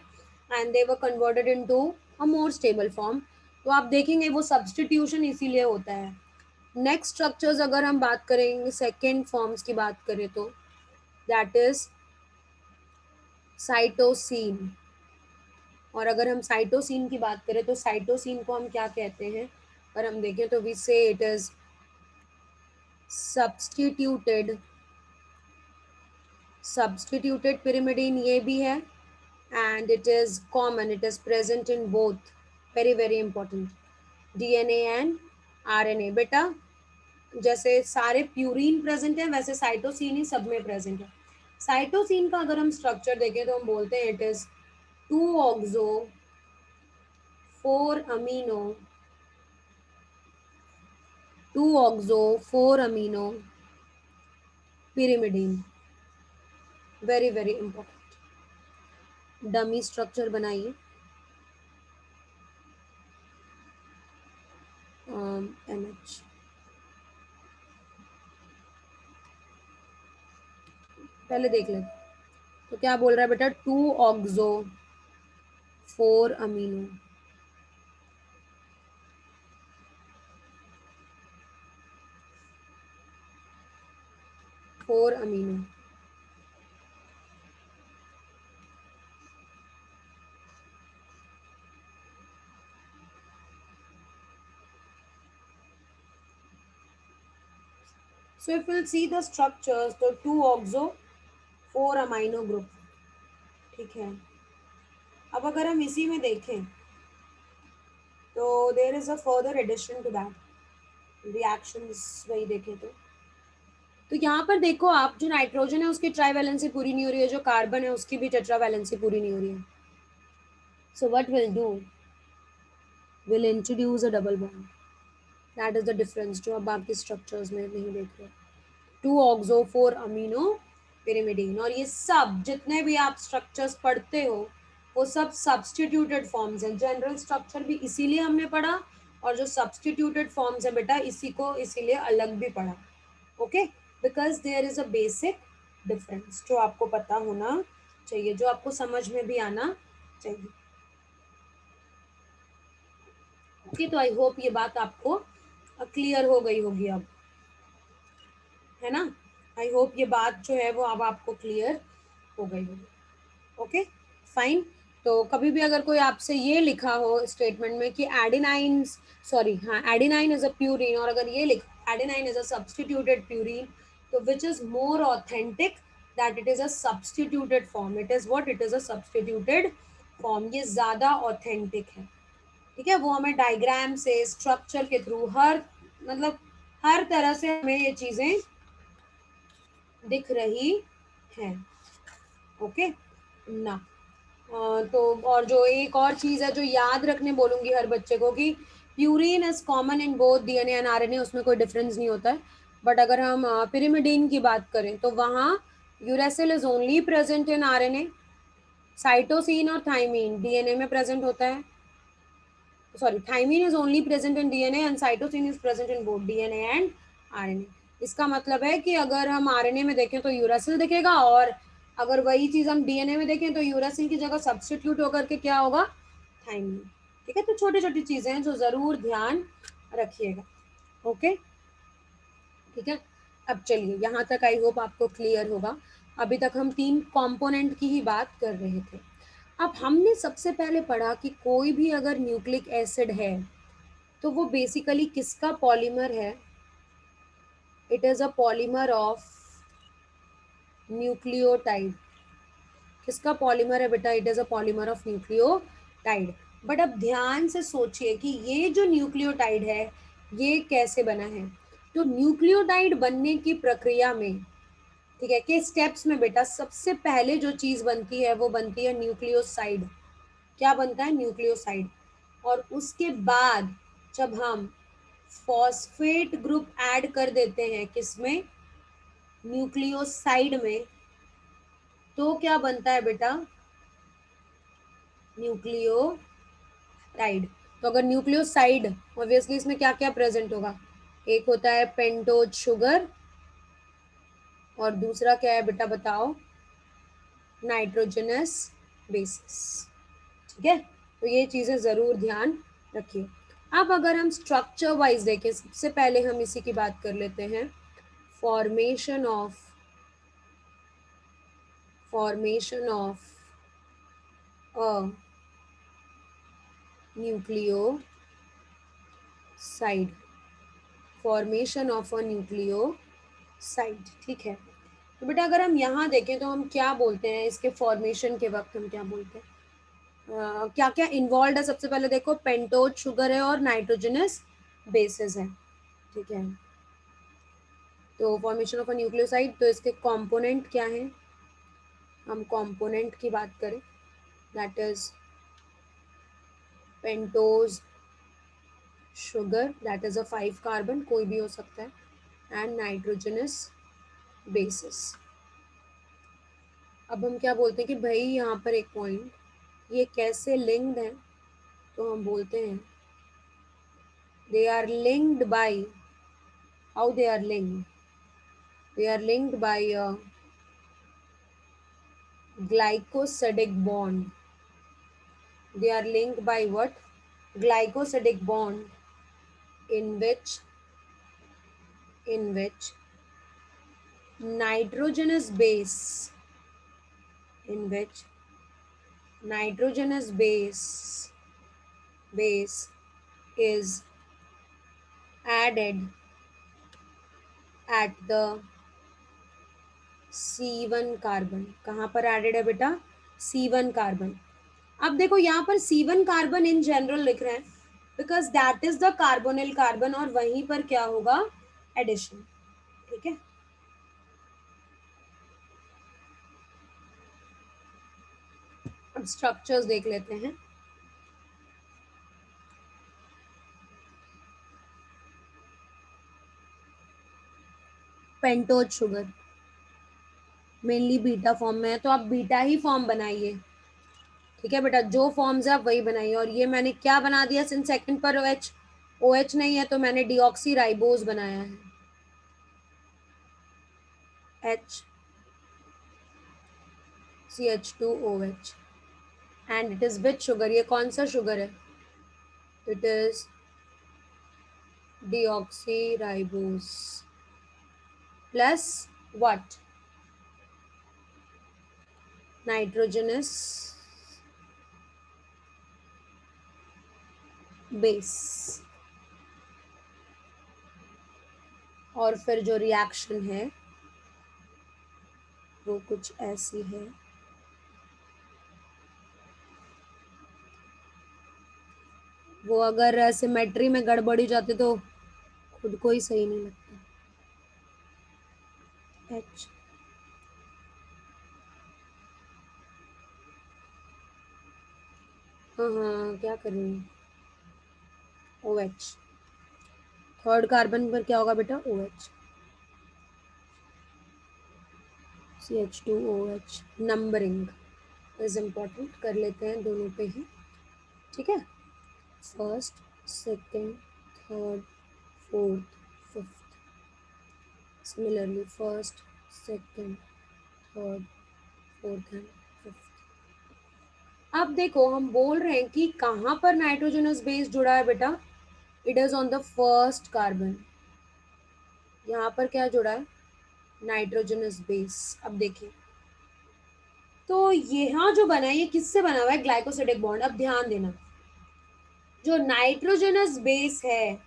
Speaker 1: and they were converted into a more stable form. तो आप देखेंगे वो सब्सटीट्यूशन इसीलिए होता है। नेक्स्ट स्ट्रक्चर्स अगर हम बात करेंगे, सेकेंड फॉर्म्स की बात करें तो दैट इज साइटोसिन। और अगर हम साइटोसिन की बात करें तो साइटोसिन को हम क्या कहते हैं, अगर हम देखें तो we say it is substituted substituted pyrimidine, ये भी है, and it is common, it is present in both, very very important, DNA and RNA. बेटा जैसे सारे प्यूरिन प्रेजेंट है वैसे साइटोसिन ही सब में प्रेजेंट है। साइटोसिन का अगर हम स्ट्रक्चर देखें तो हम बोलते हैं it is 2 oxo 4 amino 2 oxo 4 amino pyrimidine, very very important. Dummy structure बनाइए, NH, पहले देख ले। तो क्या बोल रहा है बेटा, 2 oxo 4 amino, 4 amino. So if we'll see the structures, तो 2 ऑक्सो 4 अमीनो ग्रुप, ठीक है। अब अगर हम इसी में देखें तो there is a further addition to that, reactions वही देखें तो यहाँ पर देखो आप, जो नाइट्रोजन है उसकी ट्राईवैलेंसी पूरी नहीं हो रही है, जो कार्बन है उसकी भी टेट्रावैलेंसी पूरी नहीं हो रही है। So what will do, will introduce a double bond, that is the difference जो आप बाकी स्ट्रक्चर्स में नहीं देख रहे। 2 ऑक्सो 4 अमीनो पिरिमिडीन, और ये सब जितने भी आप स्ट्रक्चर्स पढ़ते हो वो सब सब्सटीट्यूटेड फॉर्म्स हैं। जनरल स्ट्रक्चर भी इसीलिए हमने पढ़ा, और जो सब्सटीट्यूटेड फॉर्म्स है बेटा इसी को इसीलिए अलग भी पढ़ा, okay, because there is a basic difference जो आपको पता होना चाहिए, जो आपको समझ में भी आना चाहिए। ओके, तो आई होप ये बात आपको क्लियर हो गई होगी अब, है ना। आई होप ये बात जो है वो अब आपको क्लियर हो गई होगी। Okay, fine. तो कभी भी अगर कोई आपसे ये लिखा हो स्टेटमेंट में कि एडिनाइन, सॉरी हाँ, एडिनाइन इज अ प्यूरिन, और अगर ये लिखा adenine is a substituted purine, तो which is more authentic, that it is a substituted form, it is what, it is a substituted form, ये ज्यादा ऑथेंटिक है, ठीक है। वो हमें डायग्राम से, स्ट्रक्चर के थ्रू, हर मतलब हर तरह से हमें ये चीजें दिख रही हैं, ओके ना। तो और जो एक और चीज़ है जो याद रखने बोलूँगी हर बच्चे को कि purine is common in both DNA and RNA, उसमें कोई डिफरेंस नहीं होता है। बट अगर हम पिरिमिडीन की बात करें तो वहाँ uracil is only present in RNA, cytosine और थाइमीन डीएनए में प्रेजेंट होता है, sorry thymine is only present in DNA and cytosine is present in both DNA and RNA. इसका मतलब है कि अगर हम आरएनए में देखें तो यूरासिल दिखेगा, और अगर वही चीज हम डीएनए में देखें तो यूरासिल की जगह सब्सटीट्यूट होकर के क्या होगा, थाइमीन, ठीक है। तो छोटी छोटी चीजें हैं जो जरूर ध्यान रखिएगा, ओके, ठीक है। अब चलिए यहाँ तक आई होप आपको क्लियर होगा। अभी तक हम 3 कंपोनेंट की ही बात कर रहे थे। अब हमने सबसे पहले पढ़ा कि कोई भी अगर न्यूक्लिक एसिड है तो वो बेसिकली किसका पॉलीमर है, it is a polymer of nucleotide. किसका पॉलीमर है बेटा, it is a polymer of nucleotide. But अब ध्यान से सोचिए कि ये जो न्यूक्लियोटाइड है ये कैसे बना है। तो न्यूक्लियोटाइड बनने की प्रक्रिया में, ठीक है, के स्टेप्स में बेटा सबसे पहले जो चीज बनती है वो बनती है न्यूक्लियोसाइड। क्या बनता है, न्यूक्लियोसाइड। और उसके बाद जब हम फॉस्फेट ग्रुप ऐड कर देते हैं किसमें, न्यूक्लियोसाइड में, तो क्या बनता है बेटा, न्यूक्लियोटाइड। तो अगर न्यूक्लियोसाइड, ऑब्वियसली इसमें क्या क्या प्रेजेंट होगा, एक होता है पेंटोज शुगर और दूसरा क्या है बेटा बताओ? Nitrogenous bases. ठीक है, तो ये चीजें जरूर ध्यान रखिए। अब अगर हम स्ट्रक्चर वाइज देखें, सबसे पहले हम इसी की बात कर लेते हैं। Formation of a nucleoside. Formation of a nucleoside. ठीक है, तो बेटा अगर हम यहाँ देखें तो हम क्या बोलते हैं इसके फॉर्मेशन के वक्त, हम क्या बोलते हैं? क्या क्या इन्वॉल्व है? सबसे पहले देखो, पेंटोज शुगर है और नाइट्रोजनस बेसिस है। ठीक है, तो फॉर्मेशन ऑफ अ न्यूक्लियोसाइड, तो इसके कंपोनेंट क्या हैं? हम कंपोनेंट की बात करें, that is pentose sugar, that is a 5 carbon, कोई भी हो सकता है, एंड नाइट्रोजनस बेसिस। अब हम क्या बोलते हैं कि भाई यहाँ पर एक पॉइंट, ये कैसे लिंक्ड है? तो हम बोलते हैं they are linked by, how they are linked? They are linked by a glycosidic bond. They are linked by what? Glycosidic bond in which nitrogenous base in which nitrogenous base is added at the C1 carbon. कहाँ पर added है बेटा? C1 carbon. अब देखो यहाँ पर C1 carbon in general लिख रहे हैं because that is the carbonyl carbon, और वहीं पर क्या होगा? एडिशन। ठीक है, अब स्ट्रक्चर्स देख लेते हैं। Pentose sugar mainly beta form में है, तो आप बीटा ही फॉर्म बनाइए। ठीक है बेटा, जो फॉर्म्स है आप वही बनाइए। और ये मैंने क्या बना दिया? सिंस सेकंड पर ओ एच नहीं है तो मैंने डीऑक्सी राइबोज बनाया है, H CH2OH, and it is which sugar? ये कौन सा शुगर है? It is deoxy ribose plus what? Nitrogenous base. और फिर जो रिएक्शन है वो कुछ ऐसी है। वो अगर सिमेट्री में गड़बड़ी जाती तो खुद को ही सही नहीं लगता। एच, हाँ हाँ, क्या करें? ओ एच, थर्ड कार्बन पर क्या होगा बेटा? O H, CH2OH। Numbering is important, कर लेते हैं दोनों पे ही। ठीक है, first, second, third, fourth, fifth. Similarly first, second, third, fourth and fifth. अब देखो हम बोल रहे हैं कि कहाँ पर नाइट्रोजनस बेस जुड़ा है बेटा? It is on the first carbon. यहाँ पर क्या जुड़ा है? Nitrogenous base. अब देखिए, तो यहाँ जो बना है ये किससे बना हुआ है? Glycosidic bond. अब ध्यान देना, जो नाइट्रोजनस बेस है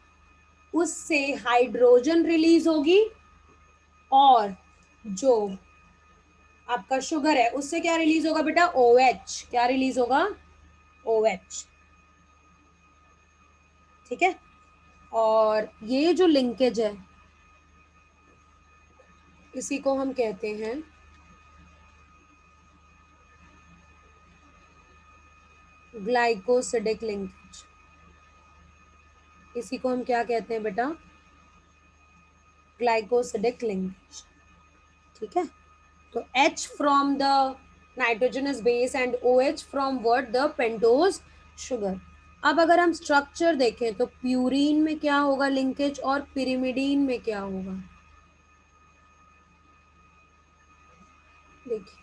Speaker 1: उससे हाइड्रोजन रिलीज होगी, और जो आपका शुगर है उससे क्या रिलीज होगा बेटा? OH। क्या रिलीज होगा? OH। ठीक है, और ये जो लिंकेज है इसी को हम कहते हैं ग्लाइकोसिडिक लिंकेज। इसी को हम क्या कहते हैं बेटा? Glycosidic linkage. ठीक है, तो H from the nitrogenous base and OH from what? The pentose sugar. अब अगर हम स्ट्रक्चर देखें तो प्यूरीन में क्या होगा लिंकेज और पिरिमिडीन में क्या होगा? देखिए,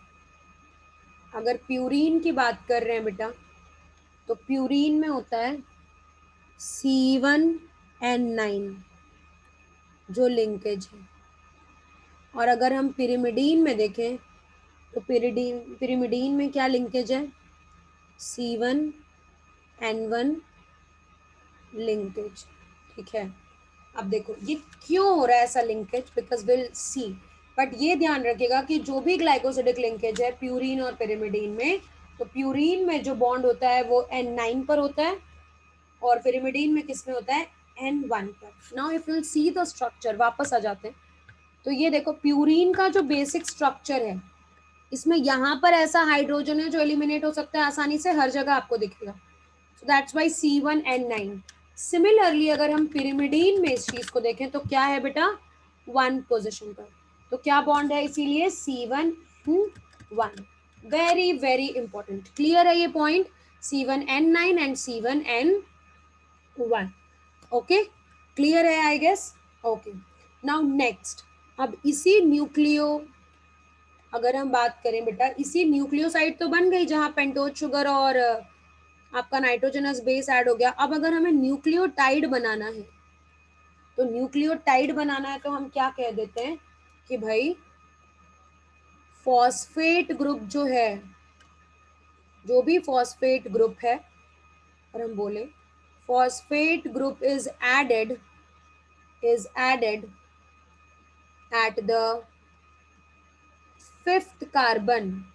Speaker 1: अगर प्यूरीन की बात कर रहे हैं बेटा, तो प्यूरीन में होता है C1N9 जो लिंकेज है। और अगर हम पिरिमिडीन में देखें तो पिरिमिडीन में क्या लिंकेज है? C1N1 linkage. ठीक है, अब देखो ये क्यों हो रहा है ऐसा linkage, because will see. But ये ध्यान रखिएगा कि जो भी ग्लाइकोसिडिक लिंकेज है प्यूरीन और पिरिमिडीन में, तो प्यूरीन में जो बॉन्ड होता है वो N9 पर होता है और पिरिमिडीन में किस में होता है? N1 पर। Now if you see the structure, वापस आ जाते हैं, तो ये देखो प्यूरीन का जो बेसिक स्ट्रक्चर है, इसमें यहाँ पर ऐसा हाइड्रोजन है जो एलिमिनेट हो सकता है आसानी से, हर जगह आपको दिखेगा। So that's why C1N9। Similarly अगर हम पिरिमिडीन में इस चीज को देखें तो क्या है बेटा? 1 पोजिशन पर। तो क्या बॉन्ड है? इसीलिए C1N1। Very very important. Clear है ये point? C1N9 and C1N1। Okay, clear है I guess? Okay, now next. अब इसी न्यूक्लियो, अगर हम बात करें बेटा, इसी न्यूक्लियोसाइड तो बन गई जहां पेंटोज शुगर और आपका नाइट्रोजनस बेस ऐड हो गया। अब अगर हमें न्यूक्लियोटाइड बनाना है, तो न्यूक्लियोटाइड बनाना है तो हम क्या कह देते हैं कि भाई फॉस्फेट ग्रुप जो है, जो भी फॉस्फेट ग्रुप है, और हम बोले phosphate group is added at the fifth carbon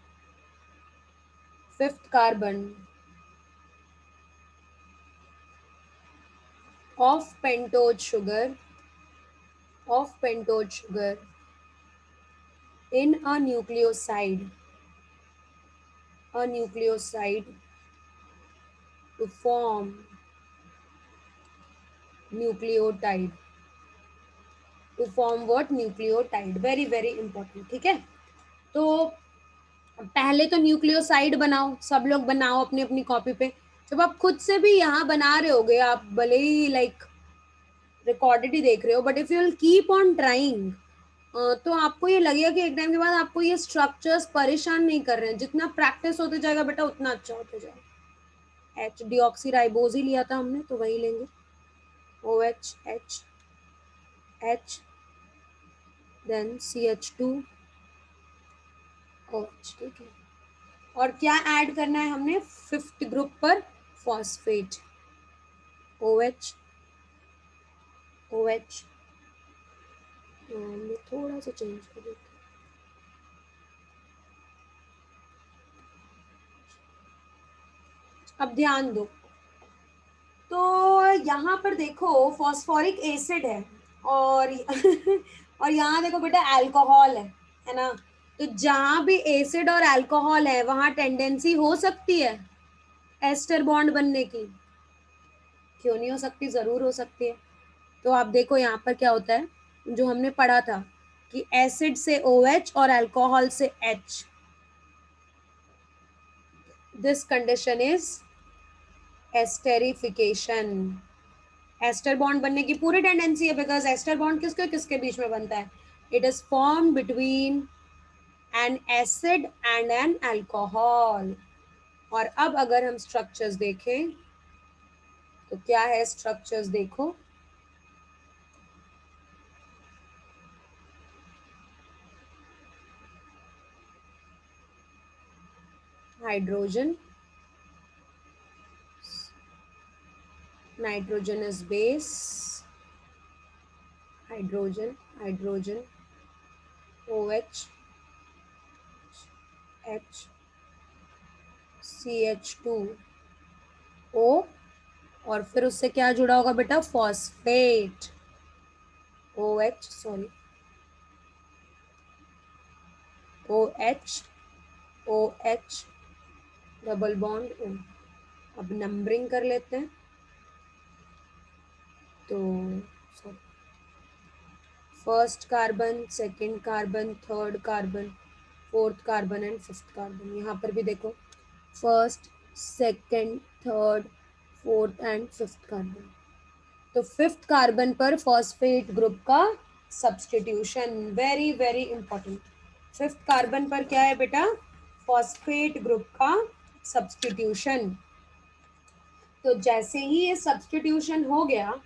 Speaker 1: of pentose sugar in a nucleoside to form nucleotide, to form what? Nucleotide. Very very important. ठीक है, तो पहले तो न्यूक्लियोसाइड बनाओ, सब लोग बनाओ अपनी अपनी कॉपी पे। जब आप खुद से भी यहाँ बना रहे होगे, आप भले ही लाइक रिकॉर्डेड ही देख रहे हो, but if you will keep on trying, तो आपको ये लगेगा कि एक टाइम के बाद आपको ये स्ट्रक्चर्स परेशान नहीं कर रहे हैं। जितना प्रैक्टिस होते जाएगा बेटा उतना अच्छा होते जाएगा। एच डिऑक्सी राइबोज ही लिया था हमने, तो वही लेंगे। O H H H, then CH2 OH। ठीक है, और क्या ऐड करना है हमने? फिफ्थ ग्रुप पर फॉस्फेट, OH OH। मैं थोड़ा सा चेंज कर देती हूँ। अब ध्यान दो, तो यहाँ पर देखो फॉस्फोरिक एसिड है और और यहाँ देखो बेटा अल्कोहल है ना? तो जहाँ भी एसिड और अल्कोहल है वहाँ टेंडेंसी हो सकती है एस्टर बॉन्ड बनने की। क्यों नहीं हो सकती? जरूर हो सकती है। तो आप देखो यहाँ पर क्या होता है, जो हमने पढ़ा था कि एसिड से OH और अल्कोहल से H, this condition is esterification. Ester bond बनने की पूरी टेंडेंसी है, बिकॉज एस्टर बॉन्ड किसके किसके बीच में बनता है? It is form between N acid and an alcohol. और अब अगर हम स्ट्रक्चर्स देखें तो क्या है? स्ट्रक्चर्स देखो, hydrogen, nitrogenous base, hydrogen OH H CH2O, और फिर उससे क्या जुड़ा होगा बेटा? Phosphate, OH, sorry, OH OH double bond O। अब नंबरिंग कर लेते हैं, तो first carbon, second carbon, third carbon, fourth carbon and fifth carbon. यहाँ पर भी देखो first, second, third, fourth and fifth carbon. तो फिफ्थ कार्बन पर फॉस्फेट ग्रुप का substitution, very very important. Fifth carbon पर क्या है बेटा? फॉस्फेट ग्रुप का सब्स्टिट्यूशन। तो जैसे ही ये सब्स्टिट्यूशन हो गया,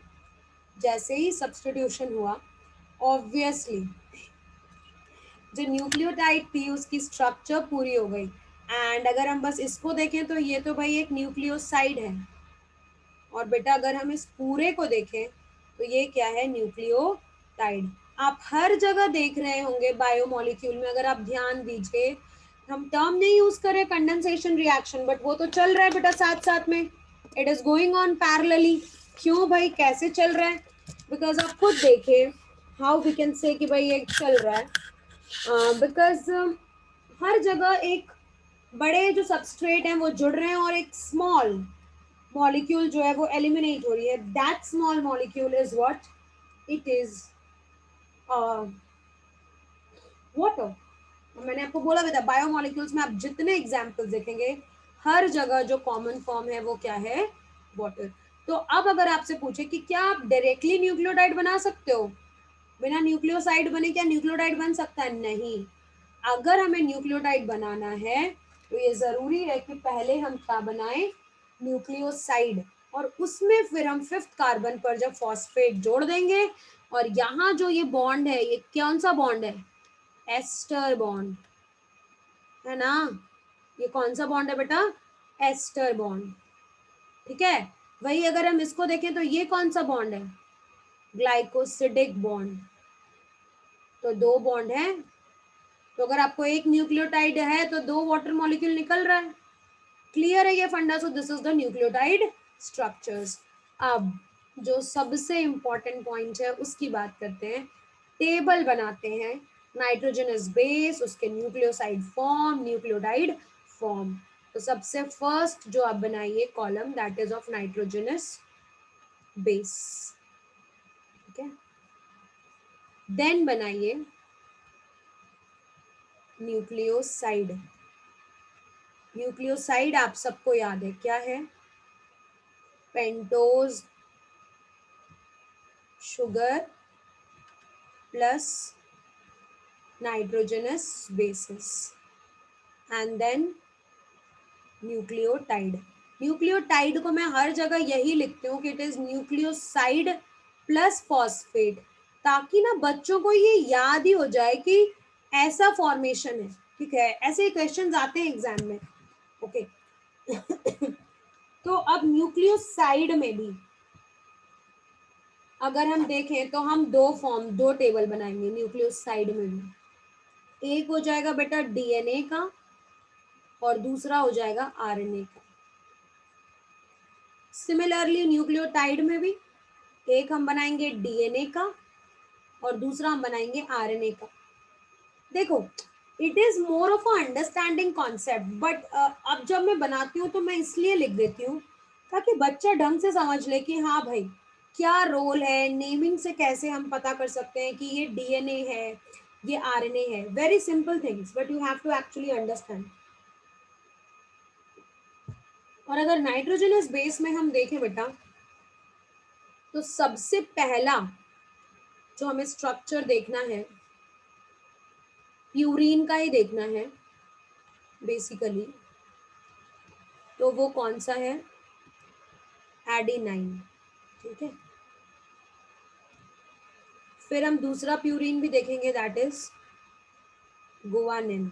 Speaker 1: जैसे ही सब्स्टिट्यूशन हुआ, ऑब्वियसली जो न्यूक्लियोटाइड थी उसकी स्ट्रक्चर पूरी हो गई। एंड अगर हम बस इसको देखें तो ये तो भाई एक न्यूक्लियोसाइड है, और बेटा अगर हम इस पूरे को देखें तो ये क्या है? न्यूक्लियोटाइड। आप हर जगह देख रहे होंगे बायोमोलिक्यूल में, अगर आप ध्यान दीजिए, हम टर्म नहीं यूज करें कंडेंसेशन रिएक्शन, बट वो तो चल रहा है बेटा साथ साथ में, it is going on parallelly. क्यों भाई, कैसे चल रहा है? बिकॉज आप खुद देखिए, हाउ वी कैन से कि भाई ये चल रहा है, बिकॉज हर जगह एक बड़े जो सबस्ट्रेट हैं वो जुड़ रहे हैं, और एक स्मॉल मॉलिक्यूल जो है वो एलिमिनेट हो रही है। That small molecule is what? It is water. मैंने आपको बोला भी था, बायोमोलिक्यूल्स में आप जितने एग्जाम्पल्स देखेंगे, हर जगह जो कॉमन फॉर्म है वो क्या है? वाटर। तो अब अगर आपसे पूछे कि क्या आप डायरेक्टली न्यूक्लियोटाइड बना सकते हो? बिना न्यूक्लियोसाइड बने क्या न्यूक्लियोटाइड बन सकता है? नहीं। अगर हमें न्यूक्लियोटाइड बनाना है तो ये जरूरी है कि पहले हम क्या बनाएं? न्यूक्लियोसाइड। और उसमें फिर हम फिफ्थ कार्बन पर जब फॉस्फेट जोड़ देंगे, और यहाँ जो ये बॉन्ड है, ये कौन सा बॉन्ड है? एस्टर बॉन्ड है ना। ये कौन सा बॉन्ड है बेटा? Ester bond. ठीक है। वही अगर हम इसको देखें तो ये कौन सा बॉन्ड है? Glycosidic bond. तो दो बॉन्ड है। तो अगर आपको एक न्यूक्लियोटाइड है तो दो वाटर मॉलिक्यूल निकल रहा है। क्लियर है ये फंडा? सो this is the nucleotide structures. अब जो सबसे इंपॉर्टेंट पॉइंट है उसकी बात करते हैं। टेबल बनाते हैं, नाइट्रोजनस बेस, उसके न्यूक्लियोसाइड फॉर्म, न्यूक्लियोटाइड फॉर्म। तो सबसे फर्स्ट जो आप बनाइए column, that is of nitrogenous base. ठीक है। देन बनाइए न्यूक्लियोसाइड। न्यूक्लियोसाइड आप सबको याद है क्या है? Pentose sugar plus nitrogenous bases and then nucleotide. Nucleotide को मैं हर जगह यही लिखती हूँ कि it is nucleoside plus phosphate, ताकि ना बच्चों को ये याद ही हो जाए कि ऐसा फॉर्मेशन है। ठीक है, ऐसे क्वेश्चंस आते हैं एग्जाम में। ओके। तो अब न्यूक्लियोसाइड में भी अगर हम देखें तो हम दो टेबल बनाएंगे न्यूक्लियोसाइड में भी। एक हो जाएगा बेटा डीएनए का, और दूसरा हो जाएगा आरएनए का। सिमिलरली न्यूक्लियोटाइड में भी एक हम बनाएंगे डीएनए का, और दूसरा हम बनाएंगे आरएनए का। देखो, it is more of a understanding concept, but अब जब मैं बनाती हूँ तो मैं इसलिए लिख देती हूँ ताकि बच्चा ढंग से समझ ले कि हाँ भाई क्या रोल है। नेमिंग से कैसे हम पता कर सकते हैं कि ये डीएनए है, ये आरएनए है। Very simple things, but you have to actually understand. और अगर नाइट्रोजनस बेस में हम देखें बेटा, तो सबसे पहला जो हमें स्ट्रक्चर देखना है, प्यूरीन का ही देखना है बेसिकली। तो वो कौन सा है? एडेनाइन। ठीक है। फिर हम दूसरा प्यूरीन भी देखेंगे, that is guanine.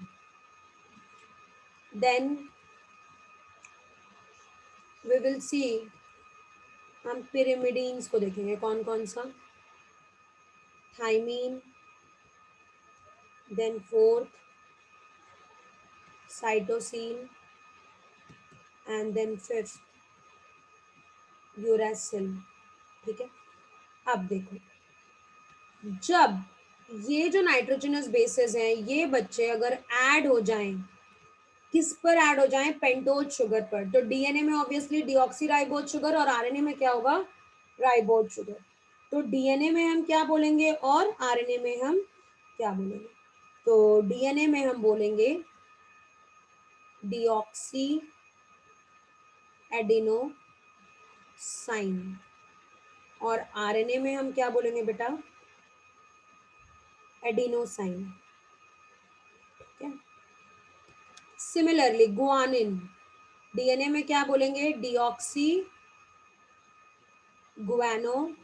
Speaker 1: Then we will see, हम पिरिमिडीन्स को देखेंगे कौन कौन सा। Thymine, then fourth cytosine, and then fifth uracil. ठीक है। अब देखो, जब ये जो नाइट्रोजनस बेसेस हैं ये बच्चे अगर ऐड हो जाएं, किस पर ऐड हो जाएं? पेंटोज शुगर पर। तो डीएनए में ऑब्वियसली डीऑक्सीराइबोज शुगर, और आरएनए में क्या होगा? Ribose sugar. तो डीएनए में हम क्या बोलेंगे और आरएनए में हम क्या बोलेंगे? तो डीएनए में हम बोलेंगे डीऑक्सी एडिनो साइन। और आरएनए में हम क्या बोलेंगे बेटा? एडिनोसाइन। ठीक है। सिमिलरली गुआनिन, डीएनए में क्या बोलेंगे? डीऑक्सी गुआनोसाइन।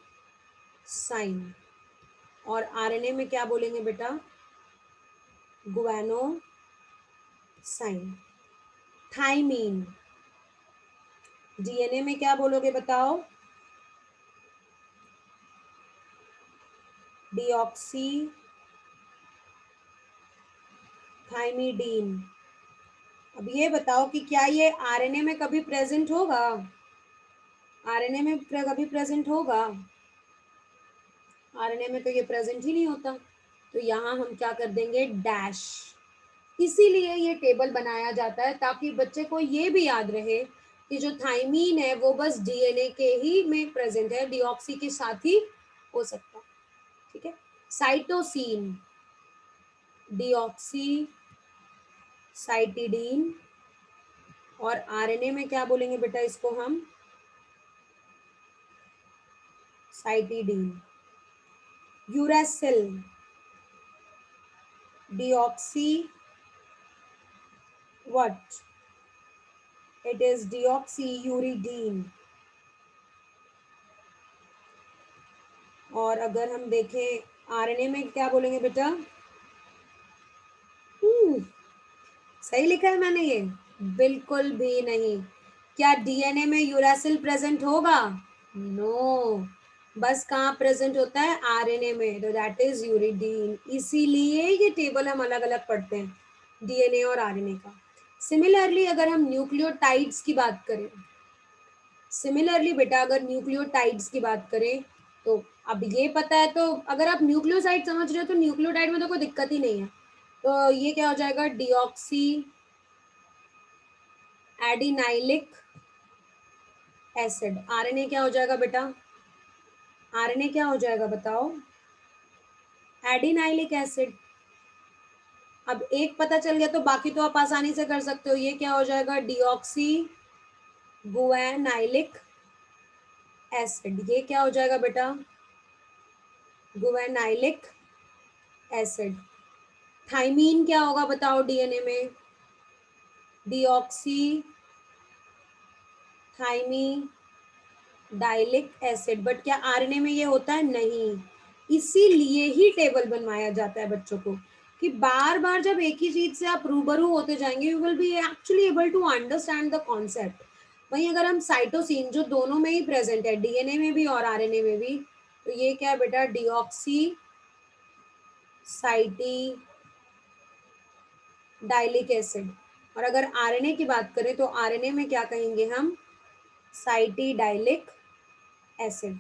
Speaker 1: और आरएनए में क्या बोलेंगे बेटा? गुआनोसाइन। थाइमीन, डीएनए में क्या बोलोगे बताओ? डीऑक्सी थाइमीडीन। अब ये बताओ कि क्या ये आरएनए में कभी प्रेजेंट होगा? आरएनए में कभी प्रेजेंट होगा? आरएनए में तो ये प्रेजेंट ही नहीं होता। तो यहाँ हम क्या कर देंगे? डैश। इसीलिए ये टेबल बनाया जाता है ताकि बच्चे को ये भी याद रहे कि जो थाइमीन है वो बस डीएनए के ही में प्रेजेंट है, डीऑक्सी के साथ ही हो सकता है। ठीक है। Cytosine, deoxy cytidine. और आरएनए में क्या बोलेंगे बेटा इसको हम? Cytidine. Uracil, deoxy what? It is deoxy uridine. और अगर हम देखें आरएनए में क्या बोलेंगे बेटा? सही लिखा है मैंने ये? बिल्कुल भी नहीं। क्या डीएनए में यूरासिल प्रेजेंट होगा? नो। बस कहाँ प्रेजेंट होता है? आरएनए में, तो दैट इज यूरिडीन। इसीलिए ये टेबल हम अलग अलग पढ़ते हैं, डीएनए और आरएनए का। सिमिलरली अगर हम न्यूक्लियोटाइड्स की बात करें, सिमिलरली बेटा अगर न्यूक्लियोटाइड्स की बात करें तो अब ये पता है, तो अगर आप न्यूक्लियोसाइड समझ रहे हो तो न्यूक्लियोटाइड में तो कोई दिक्कत ही नहीं है। तो ये क्या हो जाएगा? Deoxy adenylic acid. आरएनए क्या हो जाएगा बेटा? आरएनए क्या हो जाएगा बताओ? Adenylic acid. अब एक पता चल गया तो बाकी तो आप आसानी से कर सकते हो। ये क्या हो जाएगा? Deoxy guanylic acid. ये क्या हो जाएगा बेटा? गुआनाइलिक एसिड। थाइमीन क्या होगा बताओ डीएनए में? Deoxy thymidylic acid. बट क्या आरएनए में ये होता है? नहीं। इसीलिए ही टेबल बनवाया जाता है बच्चों को कि बार बार जब एक ही चीज से आप रूबरू होते जाएंगे, you will be actually able to understand the concept. वहीं अगर हम साइटोसिन जो दोनों में ही प्रेजेंट है, डीएनए में भी और आरएनए में भी, तो ये क्या है बेटा? Deoxy cytidylic acid. और अगर आरएनए की बात करें तो आरएनए में क्या कहेंगे हम? Cytidylic acid.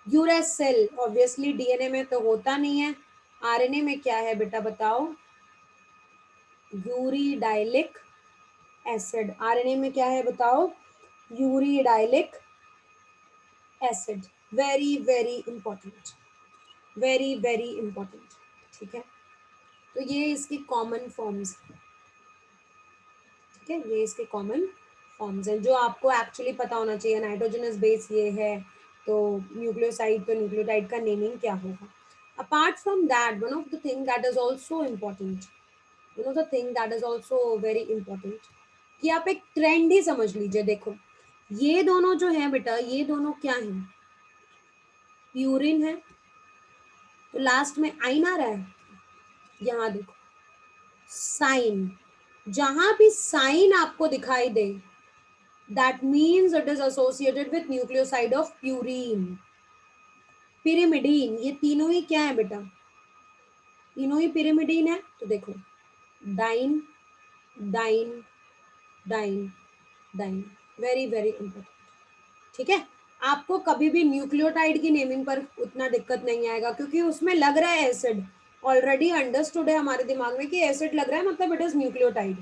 Speaker 1: Uracil obviously DNA में तो होता नहीं है, आरएनए में क्या है बेटा बताओ? Uridylic acid. आरएनए में क्या है बताओ? Uridylic acid. Very very important, very very important. ठीक है। तो ये इसकी कॉमन फॉर्म्स, ठीक है, ये इसके कॉमन फॉर्म्स हैं जो आपको एक्चुअली पता होना चाहिए। नाइट्रोजनस बेस ये है, तो न्यूक्लियोसाइड, तो न्यूक्लियोटाइड का नेमिंग क्या होगा? Apart from that, one of the thing that is also important, one of the thing that is also very important, कि आप एक ट्रेंड ही समझ लीजिए। देखो ये दोनों जो है बेटा, ये दोनों क्या है? प्यूरिन है, तो लास्ट में आइन आ रहा है। यहाँ देखो साइन, जहां भी साइन आपको दिखाई दे, that means it is associated with nucleoside of purine. pyrimidine, ये तीनों ही क्या है बेटा? तीनों ही pyrimidine है। तो देखो dine dine dine dine, very very important. ठीक है। आपको कभी भी न्यूक्लियोटाइड की नेमिंग पर उतना दिक्कत नहीं आएगा क्योंकि उसमें लग रहा है एसिड, ऑलरेडी अंडरस्टूड है हमारे दिमाग में कि एसिड लग रहा है मतलब इट इज न्यूक्लियोटाइड।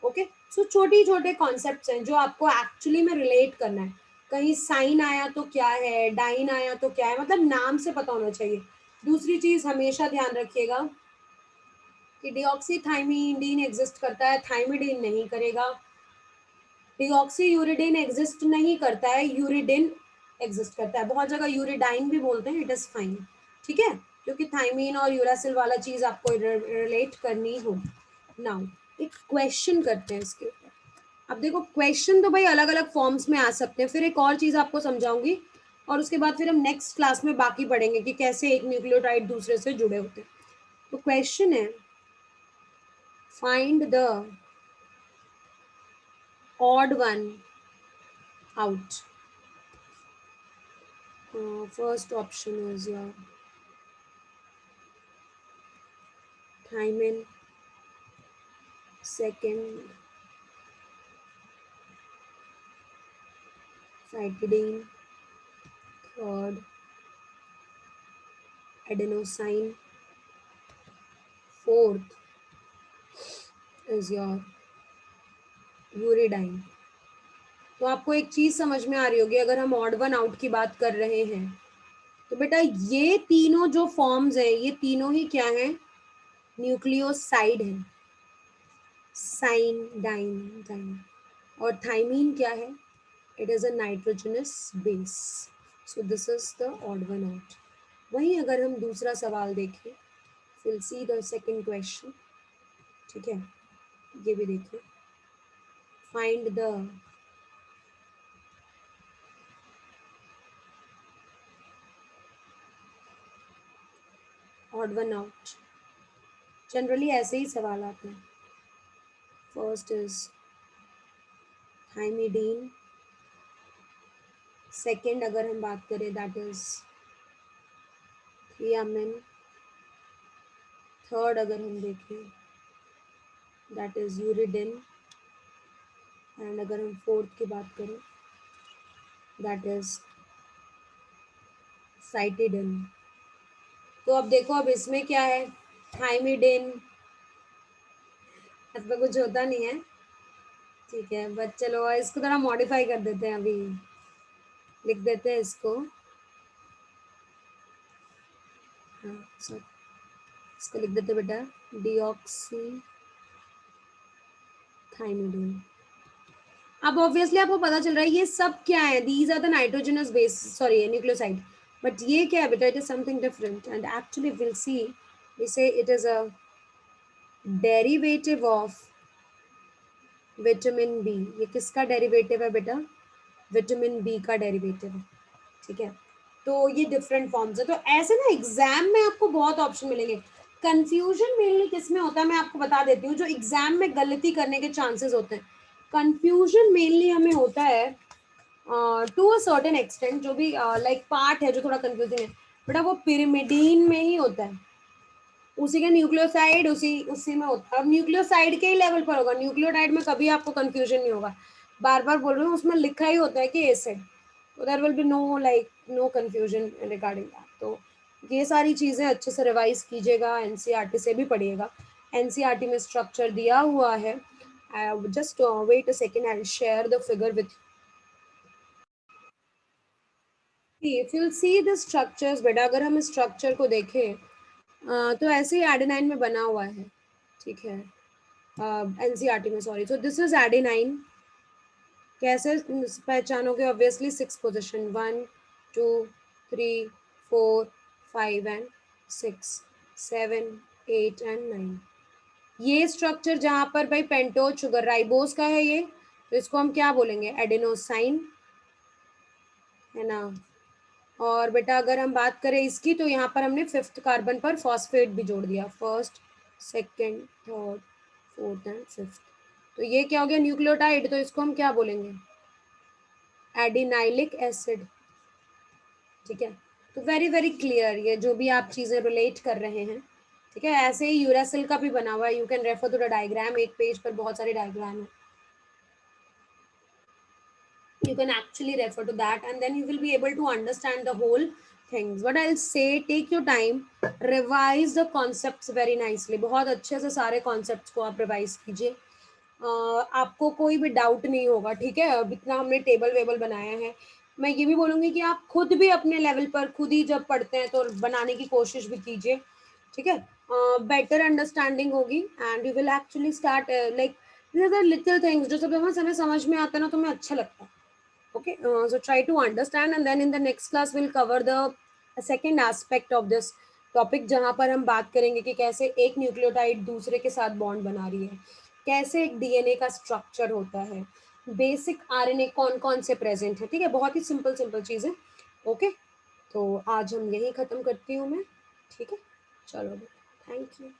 Speaker 1: ओके। सो छोटी छोटे कॉन्सेप्ट्स हैं जो आपको एक्चुअली में रिलेट करना है। कहीं साइन आया तो क्या है, डाइन आया तो क्या है, मतलब नाम से पता होना चाहिए। दूसरी चीज हमेशा ध्यान रखिएगा कि डिऑक्सी थाइमिडीन एग्जिस्ट करता है, थाइमिडीन नहीं करेगा। डिऑक्सी यूरिडिन एग्जिस्ट नहीं करता है, यूरिडिन एग्जिस्ट करता है। बहुत जगह यूरिडाइन भी बोलते हैं, इट इज फाइन, ठीक है, क्योंकि थाइमीन और यूरासिल वाला चीज आपको रिलेट करनी हो। नाउ एक क्वेश्चन करते हैं इसके ऊपर। अब देखो क्वेश्चन तो भाई अलग अलग फॉर्म्स में आ सकते हैं, फिर एक और चीज आपको समझाऊंगी और उसके बाद फिर हम नेक्स्ट क्लास में बाकी पढ़ेंगे कि कैसे एक न्यूक्लियोटाइड दूसरे से जुड़े होते हैं। तो क्वेश्चन है, find the odd one out. First option is your thymine, second cytidine, third adenosine, fourth is your uridine. तो आपको एक चीज समझ में आ रही होगी, अगर हम ऑड वन आउट की बात कर रहे हैं तो बेटा ये तीनों जो फॉर्म्स हैं ये तीनों ही क्या हैं, न्यूक्लियोसाइड है, साइन डाइन डाइन। और थाइमीन क्या है, it is a nitrogenous base, so this is the odd one out. वहीं अगर हम दूसरा सवाल देखें, we'll see the second question, ठीक है, ये भी देखिए, find the odd one out. Generally ऐसे ही सवाल आते हैं। फर्स्ट इज थाइमिडीन, सेकेंड अगर हम बात करें दैट इज थियामिन, थर्ड अगर हम देखें दैट इज यूरिडिन, एंड अगर हम फोर्थ की बात करें दैट इज साइटिडिन। तो अब देखो, अब इसमें क्या है, थाइमिडिन, इसमें कुछ होता नहीं है, ठीक है, बट चलो इसको थोड़ा मॉडिफाई कर देते हैं, अभी लिख देते हैं इसको, हाँ सर, इसको लिख देते बेटा डीऑक्सी थाइमिडिन। अब ऑब्वियसली आपको पता चल रहा है ये सब क्या है, these are the nitrogenous base, sorry nucleoside, but ये क्या है बेटा, it is something different and actually will see, we say it is a derivative of vitamin B. ये किसका डेरिवेटिव है बेटा, विटामिन बी का डेरिवेटिव है, ठीक है। तो ये डिफरेंट फॉर्म्स है, तो ऐसे ना एग्जाम में आपको बहुत ऑप्शन मिलेंगे। कंफ्यूजन मेनली किस में होता है मैं आपको बता देती हूँ, जो एग्जाम में गलती करने के चांसेस होते हैं, कंफ्यूजन मेनली हमें होता है टू अ सर्टेन एक्सटेंट, जो भी लाइक पार्ट है जो थोड़ा कंफ्यूजिंग है बेटा, वो पिरिमिडीन में ही होता है, उसी के न्यूक्लियोसाइड उसी में होता है। अब न्यूक्लियोसाइड के ही लेवल पर होगा, न्यूक्लियोटाइड में कभी आपको कंफ्यूजन नहीं होगा, बार बार बोल रही हूँ, उसमें लिखा ही होता है कि एसिड, तो there will be no like no confusion regarding that. तो ये सारी चीज़ें अच्छे से रिवाइज कीजिएगा, एनसीईआरटी से भी पढ़िएगा, एनसीईआरटी में स्ट्रक्चर दिया हुआ है, just wait a second, I will share the figure with if you see the structures बेटा। अगर हम स्ट्रक्चर को देखें तो ऐसे ही एडेनाइन में बना हुआ है, ठीक है, एनसीईआरटी में, sorry. So this is adenine, कैसे पहचानोगे, obviously six position, 1 2 3 4 5 and 6 7 8 and 9। ये स्ट्रक्चर जहाँ पर भाई पेंटोज शुगर राइबोस का है ये, तो इसको हम क्या बोलेंगे, एडेनोसाइन, है ना। और बेटा अगर हम बात करें इसकी, तो यहाँ पर हमने फिफ्थ कार्बन पर फॉस्फेट भी जोड़ दिया, first second third fourth and fifth. तो ये क्या हो गया, न्यूक्लियोटाइड, तो इसको हम क्या बोलेंगे, एडिनाइलिक एसिड, ठीक है। तो वेरी वेरी क्लियर, ये जो भी आप चीज़ें रिलेट कर रहे हैं, ठीक है। ऐसे ही यूरासिल का भी बना हुआ है, you can refer to the diagram, एक पेज पर बहुत सारे डायग्राम है, you can actually refer to that and then you will be able to understand the whole things. What I'll say, take your time, revise the concepts very nicely, बहुत अच्छे से सारे concepts को आप revise कीजिए, आपको कोई भी डाउट नहीं होगा, ठीक है। अब इतना हमने टेबल वेबल बनाया है, मैं ये भी बोलूँगी कि आप खुद भी अपने लेवल पर खुद ही जब पढ़ते हैं तो बनाने की कोशिश भी कीजिए, ठीक है। बेटर अंडरस्टैंडिंग होगी and you will actually start like These are the little things जो जब हमें समझ में आता है ना तो हमें अच्छा लगता है. Okay, so try to understand and then in the next class we'll cover the second aspect of this topic जहाँ पर हम बात करेंगे कि कैसे एक न्यूक्लियोटाइड दूसरे के साथ बॉन्ड बना रही है, कैसे एक डीएनए का स्ट्रक्चर होता है, बेसिक आरएनए कौन कौन से प्रेजेंट है. ठीक है, बहुत ही सिंपल सिंपल चीज़ें. ओके, तो आज हम यही ख़त्म करती हूँ मैं. ठीक है, चलो, थैंक यू.